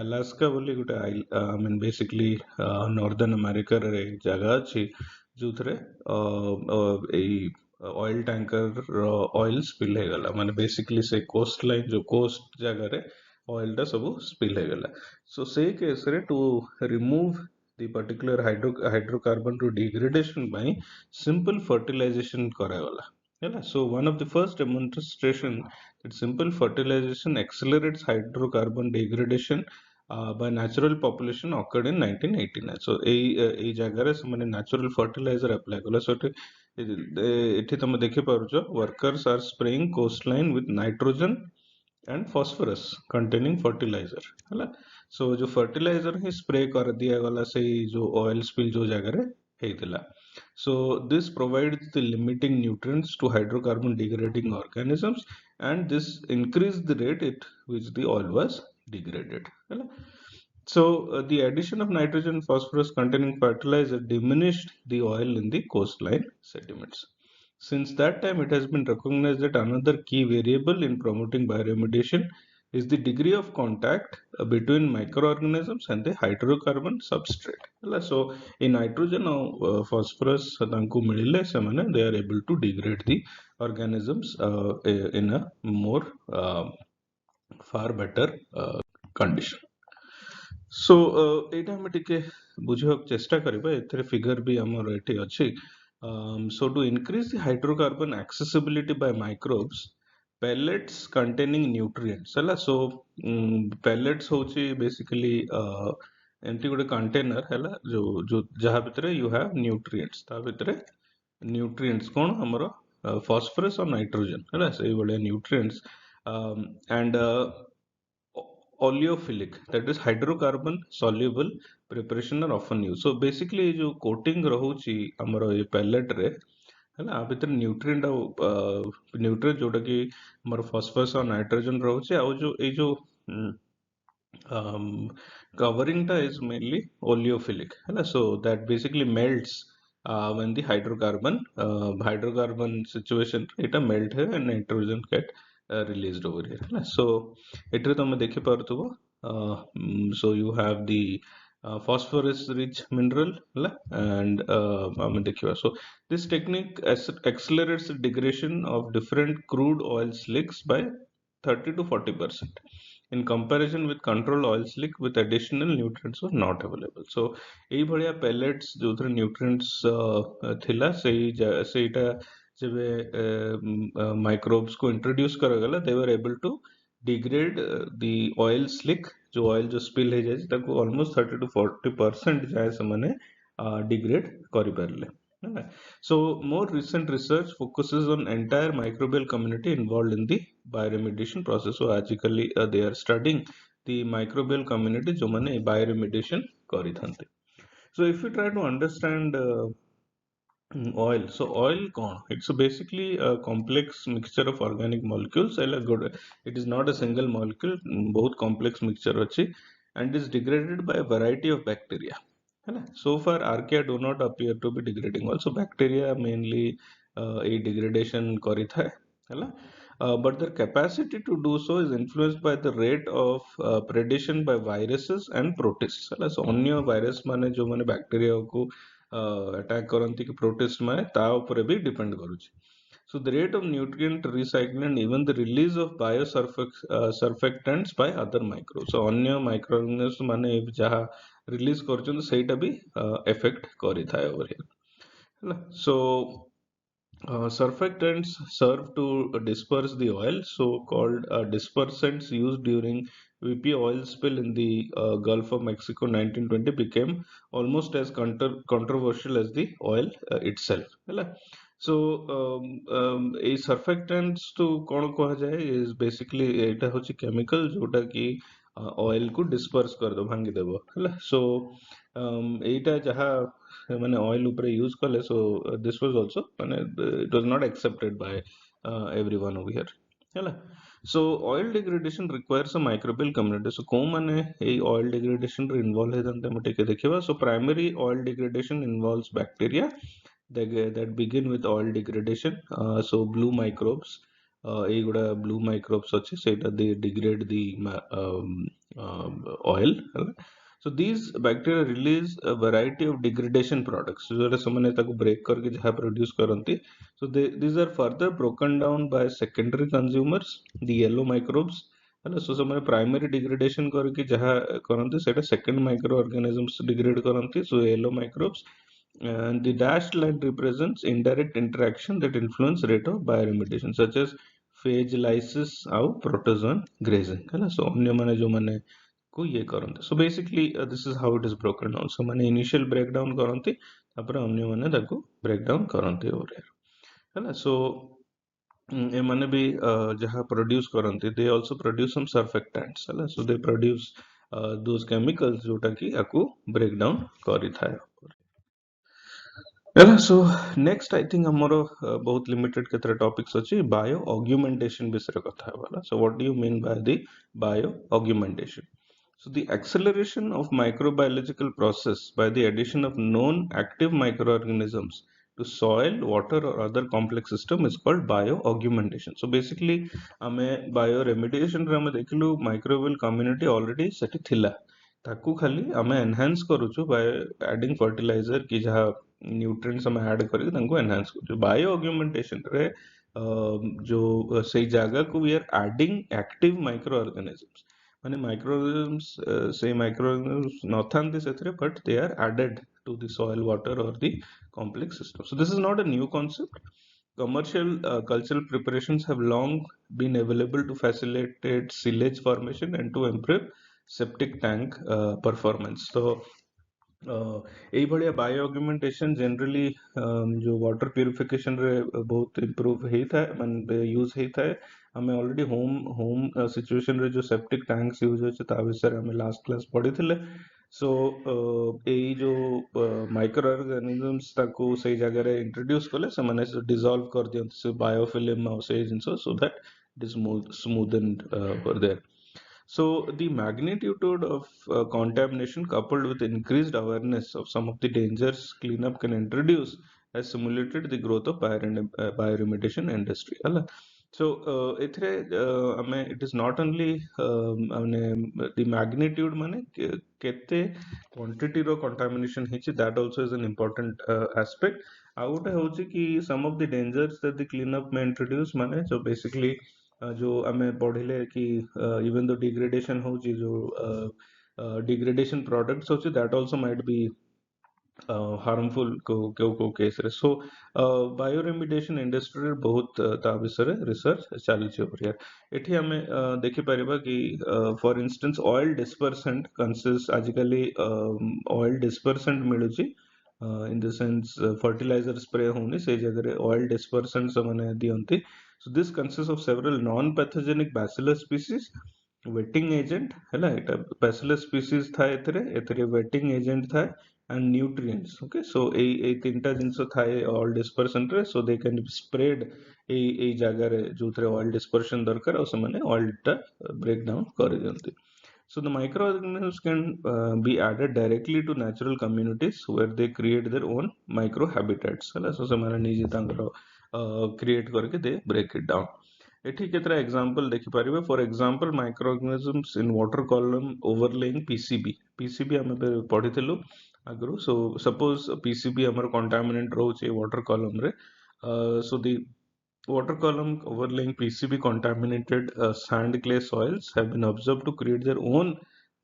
अलास्का बोली गोटे I mean basically northern America रे जगह अछि जोथरे ऑयल टैंकर ऑयल स्पिल हे गला माने बेसिकली से कोस्ट लाइन जो कोस्ट जगह रे ऑयल टा सब स्पिल हे गला सो से केस रे to remove the particular hydrocarbon to degradation by simple fertilization karagala yeah so one of the first demonstration that simple fertilization accelerates hydrocarbon degradation by natural population occurred in 1989 so ei jagare semane natural fertilizer apply kala so ethi tame dekhi parucho workers are spraying coastline with nitrogen and phosphorus containing fertilizer है सो जो fertiliser ही spray कर दिया गला से जो oil spill जो जगह रे हेतिला so this provides the limiting nutrients to hydrocarbon degrading organisms and this increased the rate at which the oil was degraded है So the addition of nitrogen phosphorus containing fertilizer diminished the oil in the coastline sediments. Since that time, it has been recognized that another key variable in promoting bioremediation is the degree of contact between microorganisms and the hydrocarbon substrate. So in nitrogen or phosphorus तांकु मिलिले सेमाने they are able to degrade the organisms in a more far better condition. So ଏଇଟା ଆମେ ଟିକେ ବୁଝିବାକୁ ଚେଷ୍ଟା କରିବା ଏଥିରେ figure ବି ଆମର ଏଠି ଅଛି. So to increase the hydrocarbon accessibility by microbes, pellets containing nutrients ହେଲା. So pellets ହଉଛି basically ଏମିତି ଗୋଟେ କଣ୍ଟେନର ହେଲା ଯୋଉ ଯାହା ଭିତରେ you have nutrients, ତା ଭିତରେ nutrients କଣ ଆମର phosphorus or nitrogen ହେଲା ସେଇଭଳିଆ nutrients and oleophilic, that is hydrocarbon soluble preparation are often used. So basically जो coating रहुची हमरो ये pellet रे है ना आ भीतर न्यूट्रिएंट और न्यूट्रिएंट जोटा कि हमर फॉस्फोरस और नाइट्रोजन रहुची आ जो ए जो covering ta is mainly oleophilic है ना. So that basically melts when the hydrocarbon situation it melt है and nitrogen get released over here है ना. So ଏଥିରେ ତମେ ଦେଖି ପାରୁଥିବ so you have the phosphorus rich mineral ହେଲା and ଆମେ ଦେଖିବା. So this technique accelerates the degradation of different crude oil slicks by 30 to 40% in comparison with controlled oil slick with additional nutrients were not available. So ଏଇ ଭଳିଆ pellets ଯୋଉଥିରେ nutrients ଥିଲା ସେଇଟା ଯେବେ microbes को introduce କରାଗଲା they were able to degrade the oil slick जो oil जो spill ହେଇଯାଇଛି ତାକୁ almost 30 to 40% ଯାଏ ସେମାନେ degrade କରିପାରିଲେ. So more recent research focuses on entire microbial community involved in the bioremediation process. So actually they are studying the microbial community जो माने bioremediation करिथांते. So if you try to understand oil, so oil कौन? It's basically a complex mixture of organic molecules. It is not a single molecule, बहुत complex mixture अच्छी and is degraded by a variety of bacteria. So far archaea do not appear to be degrading. Also bacteria mainly a degradation करिथाए है. But their capacity to do so is influenced by the rate of predation by viruses and protists. So अन्य virus माने जो माने bacteria को attack करंती कि protists माने ता ऊपर भी depend करूची. So the rate of nutrient recycling and even the release of biosurfactants by other microbes. So अन्य microorganisms माने जहाँ release କରୁଛନ୍ତି ସେଇଟା ବି affect କରିଥାଏ over here. So surfactants serve to disperse the oil. So called dispersants used during VP oil spill in the Gulf of Mexico 1920 became almost as controversial as the oil itself. So a surfactants to कौन कहा जाए is basically एटा होची chemical जोटा कि oil को disperse कर दो भांगी देबो ହେଲା. So एटा जहाँ माने oil ऊपर use कले so this was also माने it was not accepted by everyone over here ହେଲା. So oil degradation requires a microbial community. So कौन माने ये oil degradation रे involve है जानते हैं मुझे देखिएगा. So primary oil degradation involves bacteria that begin with oil degradation. So blue microbes ଏଇଗୁଡ଼ା blue microbes ଅଛି ସେଇଟା they degrade the oil ହେଲା. So these bacteria release a variety of degradation products जोटा ସେମାନେ ताको break करके जहाँ produce करती. So these are further broken down by secondary consumers, the yellow microbes ହେଲା. So ସେମାନେ primary degradation करके जहाँ करती सेटा second microorganisms degrade करती. So yellow microbes and the dashed line represents indirect interaction that influence rate of bioremediation such as phage lysis ଆଉ protozoan grazing है ना. So अन्य माने जो माने को ये करते. So basically this is how it is broken down. So माने initial breakdown करते तापर अन्य माने ताको breakdown करते over here है ना. So एमाने भी जहाँ produce करते they also produce some surfactants है ना. So they produce those chemicals जोटा कि आको breakdown करिथाए. So next I think हमरो बहुत limited केतरा topics अछि bio augmentation विषय कथा वाला. So what do you mean by the bio augmentation? So the acceleration of microbiological process by the addition of known active microorganisms to soil, water or other complex system is called bioaugmentation. So basically ଆମେ bioremediation ରେ ଆମେ ଦେଖିଲୁ microbial community already ସେଠି ଥିଲା, ତାକୁ ଖାଲି ଆମେ enhance କରୁଛୁ by adding fertilizer କି ଯାହା nutrients ଆମେ add କରିକି ତାଙ୍କୁ enhance କରୁଛୁ। Bioaugmentation ରେ जो ସେଇ ଜାଗାକୁ we are adding active microorganisms, ମାନେ microorganisms say microorganisms ନଥାନ୍ତି ସେଥିରେ, but they are added to the soil, water or the complex system. So this is not a new concept. Commercial cultural preparations have long been available to facilitate silage formation and to improve septic tank performance. So ଏଇଭଳିଆ ବାୟୋଅଗ୍ୟୁମେଣ୍ଟେସନ generally ଯୋଉ water purification ରେ ବହୁତ improve ହେଇଥାଏ, ମାନେ use ହେଇଥାଏ। ଆମେ already ହୋମ situation ରେ ଯୋଉ ସେପ୍ଟିକ ଟ୍ୟାଙ୍କ୍ସ ୟୁଜ ଅଛି ତା ବିଷୟରେ ଆମେ ଲାଷ୍ଟ କ୍ଲାସ ପଢିଥିଲେ। ସୋ ଏଇ ଯୋଉ ମାଇକ୍ରୋ ଅର୍ଗାନିଜମ୍ସ ତାକୁ ସେଇ ଜାଗାରେ ଇଣ୍ଟ୍ରୋଡ୍ୟୁସ କଲେ, ସେମାନେ ଡିଜଲ୍ଭ କରିଦିଅନ୍ତି ସେ ବାୟୋଫିଲ୍ମ ଆଉ ସେଇ ଜିନିଷ, so that it is smoothened for there. So the magnitude of contamination coupled with increased awareness of some of the dangers cleanup can introduce has stimulated the growth of bioremediation industry. Hala. So it is not only the magnitude mane kete quantity ro contamination hichi, that also is an important aspect. ଆଉ ଗୋଟେ ହଉଛି କି some of the dangers that the cleanup may introduce, ମାନେ so basically जो ଆମେ ପଢିଲେ କି even though degradation ହଉଛି, जो degradation products ହଉଛି, that also might be harmful କୋଉ କେସରେ। ସୋ ବାୟୋରେମିଡିଏସନ ଇଣ୍ଡଷ୍ଟ୍ରିରେ ବହୁତ ତା ବିଷୟରେ ରିସର୍ଚ୍ଚ ଚାଲିଛି over here। ଏଠି ଆମେ ଦେଖିପାରିବା କି ଫର ଇନଷ୍ଟାନ୍ସ ଅଏଲ ଡିସ୍ପରସେଣ୍ଟ କନସିଷ୍ଟ, ଆଜିକାଲି ଅଏଲ ଡିସ୍ପରସେଣ୍ଟ ମିଳୁଛି in the sense fertilizer spray ହଉନି, ସେଇ ଜାଗାରେ oil dispersant ସେମାନେ ଦିଅନ୍ତି। So this consists of several non-pathogenic bacillus species, wetting agent ହେଲା, ଏଟା bacillus species ଥାଏ ଏଥିରେ wetting agent ଥାଏ and nutrients। okay, so ଏଇ ତିନିଟା ଜିନିଷ ଥାଏ oil dispersant ରେ, so they can be sprayed ଏଇ ଜାଗାରେ ଯୋଉଥିରେ oil dispersion ଦରକାର, ଆଉ ସେମାନେ oil ଟା break down କରିଦିଅନ୍ତି। So the microorganisms can be added directly to natural communities where they create their own microhabitats। So ସେମାନେ ନିଜେ ତାଙ୍କର create କରିକି they break it down। ଏଠି କେତେଟା example ଦେଖିପାରିବେ। For example, microorganisms in water column overlaying PCB। PCB ଆମେ ଏବେ ପଢିଥିଲୁ ଆଗରୁ। So suppose PCB ଆମର contaminant ରହୁଛି water column ରେ, so the water column overlaying PCB contaminated sand clay soils have been observed to create their own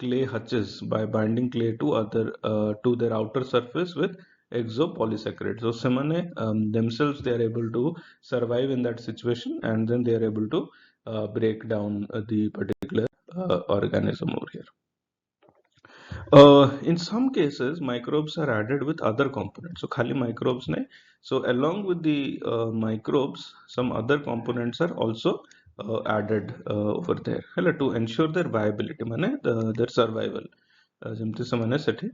clay hutches by binding clay to their outer surface with exopolysaccharides। So semane themselves they are able to survive in that situation, and then they are able to break down the particular organism over here। In some cases, microbes are added with other components. So khali microbes nahi. So along with the microbes, some other components are also added over there, ହେଲା, to ensure their viability, ମାନେ their survival, ଯେମିତି ସେମାନେ ସେଠି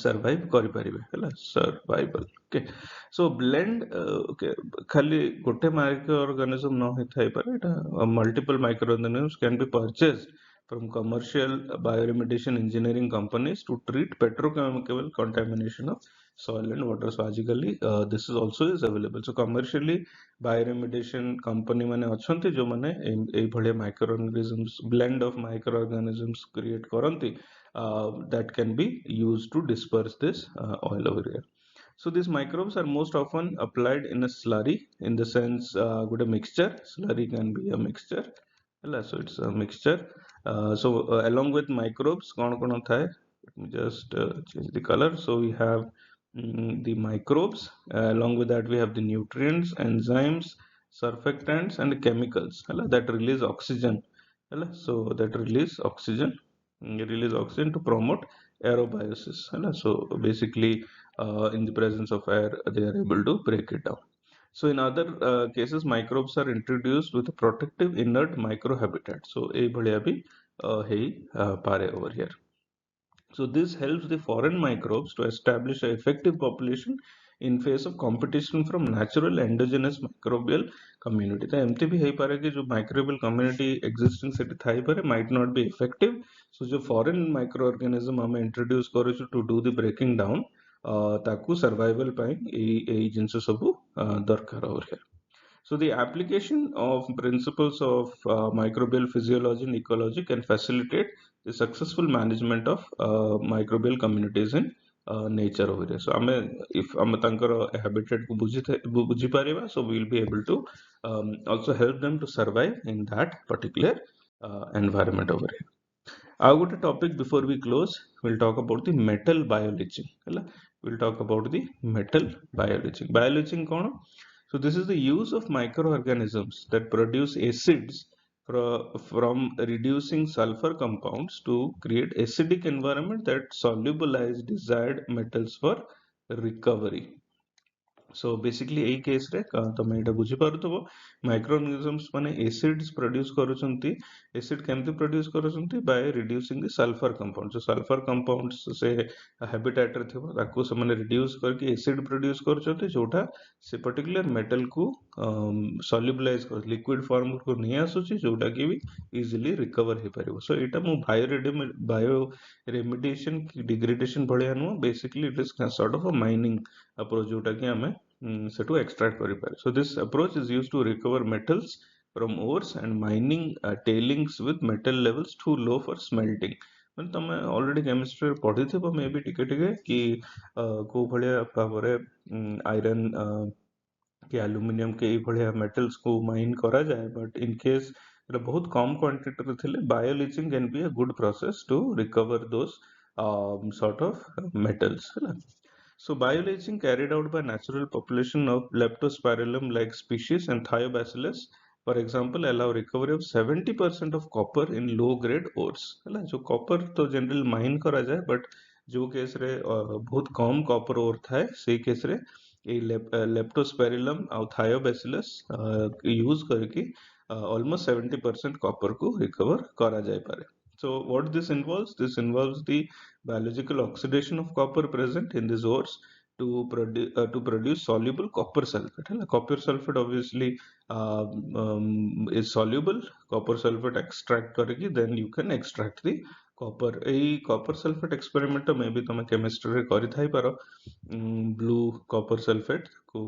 survive କରିପାରିବେ, ହେଲା, survival। okay, so blend okay, ଖାଲି ଗୋଟେ micro organism ନ ହେଇଥାଇପାରେ, ଏଟା multiple microorganisms can be purchased from commercial bioremediation engineering companies to treat petrochemical contamination of soil and water। So आजिकली this is also is available। So commercially bioremediation company ମାନେ ଅଛନ୍ତି ଯୋଉମାନେ ଏଇ ଭଳିଆ microorganisms, blend of microorganisms create କରନ୍ତି that can be used to disperse this oil over here। So these microbes are most often applied in a slurry, in the sense good a mixture, slurry can be a mixture, so it's a mixture। So along with microbes kon thai, let me just change the color। So we have the microbes, along with that we have the nutrients, enzymes, surfactants and chemicals that release oxygen, so that release oxygen to promote aerobiosis। So basically in the presence of air they are able to break it down। So in other cases, microbes are introduced with a protective inert microhabitat। So ei bhaliya bhi pare over here। So this helps the foreign microbes to establish an effective population in face of competition from natural endogenous microbial community. तो एमती भी है पारे कि जो microbial community existing सेठी Thai पारे might not be effective. So जो foreign microorganism हमें introduce करूँ to do the breaking down ताकू survival ପାଇଁ एई जिनस सबु दरकार हो रहा है. So the application of principles of microbial physiology and ecology can facilitate the successful management of microbial communities in nature over here. So if ame tankara habitat को बुझी Paribas, so we will be able to also help them to survive in that particular environment over here. Our good topic before we close, we'll talk about the metal bioleaching. We'll talk about the metal bioleaching. Bioleaching कौन? So this is the use of microorganisms that produce acids from reducing sulfur compounds to create acidic environment that solubilize desired metals for recovery. So basically AE case रे तमे एटा बुझी पारुथबो microorganisms माने acids produce करूछंती acid केमती produce करूछंती by reducing the sulfur compounds. So sulfur compounds से habitat रे थिबो ताकू से माने reduce करके acid produce करूछंती जोटा से particular metal को solubilize कर liquid form को नहीं आसुची जोटा कि भी easily recover हे परिबो. So एटा मु bioremediation की degradation भलिया नु basically it is sort of a mining approach जोटा कि हमें to extract କରିପାରେ. So this approach is used to recover metals from ores and mining tailings with metal levels too low for smelting. ମାନେ ତମେ already chemistry ପଢିଥିବ may be ଟିକେ ଟିକେ କି କୋଉ ଭଳିଆ ଭାବରେ iron कि aluminium के ଏଇ ଭଳିଆ metals को mine କରାଯାଏ, but in case ଏଟା ବହୁତ କମ quantity ରେ ଥିଲେ bioleaching can be a good process to recover those sort of metals ହେଲା. So bioleaching carried out by natural population of leptospirillum-like species and thiobacillus, for example, allow recovery of 70% of copper in low-grade ores. है जो copper तो general mine करा जाए, but जो case रे बहुत कम copper ore था है, सही केस रे ये leptospirillum और thiobacillus use करके almost 70% copper को recover करा जाए पारे. So what this involves? This involves the biological oxidation of copper present in these ores to produce soluble copper sulfate. Copper sulfate obviously is soluble. Copper sulfate extract करके then you can extract the copper. এই copper sulfate experiment में भी तुम्हें chemistry रे करी Thai पारो. Blue copper sulfate को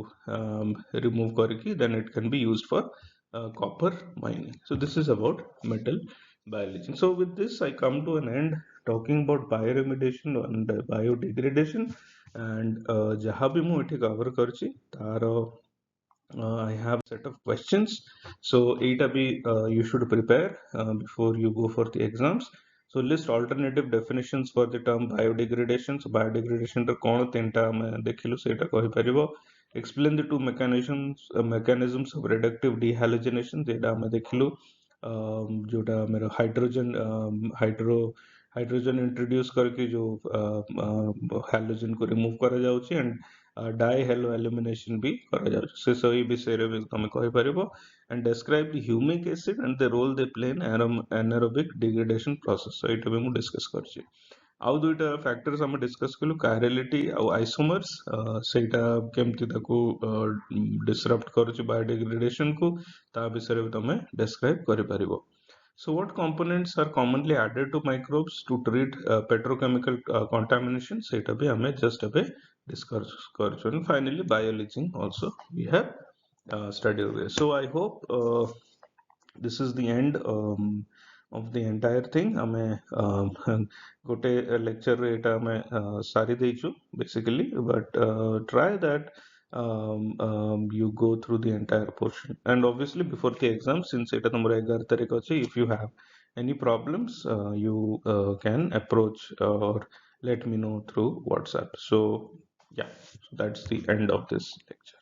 remove करके then it can be used for copper mining. So this is about metal bioleaching. So with this I come to an end talking about bioremediation and biodegradation and jaha bhi mu ethi cover karchi tar I have a set of questions. So eita bhi you should prepare before you go for the exams. So list alternative definitions for the term biodegradation. So biodegradation ର କ'ଣ ତିନିଟା ଆମେ ଦେଖିଲୁ ସେଇଟା କହିପାରିବ. Explain the two mechanisms of reductive dehalogenation ସେଇଟା ଆମେ ଦେଖିଲୁ. जोटा मेरा हाइड्रोजन इंट्रोड्यूस करके जो हाइड्रोजन को रिमूव करा जाउची एंड डाई हेलो एलिमिनेशन भी करा जाउची से सही विषय रे भी तमे कहि परिबो and describe the humic acid and the role they play in anaerobic degradation process. So इटा भी मु डिस्कस करची. आउ दुईटा फैक्टर्स हम डिस्कस कलु कायरलिटी और आइसोमर्स सेटा केमती ताकू डिसरप्ट करूची बायोडिग्रेडेशन को ता विषय भी तमे डिस्क्राइब करि परिबो. So what components are commonly added to microbes to treat petrochemical contamination? सेटा भी हमें just अबे discuss करचो. And finally bioleaching also we have studied over. So I hope this is the end of the entire thing. ଆମେ ଗୋଟେ lecture ରେ ଏଟା ଆମେ ସାରି ଦେଇଛୁ basically, but try that you go through the entire portion and obviously before the exam, since এটা ତମର 11 ତାରିଖ ଅଛି, if you have any problems you can approach or let me know through WhatsApp. So yeah, so that's the end of this lecture.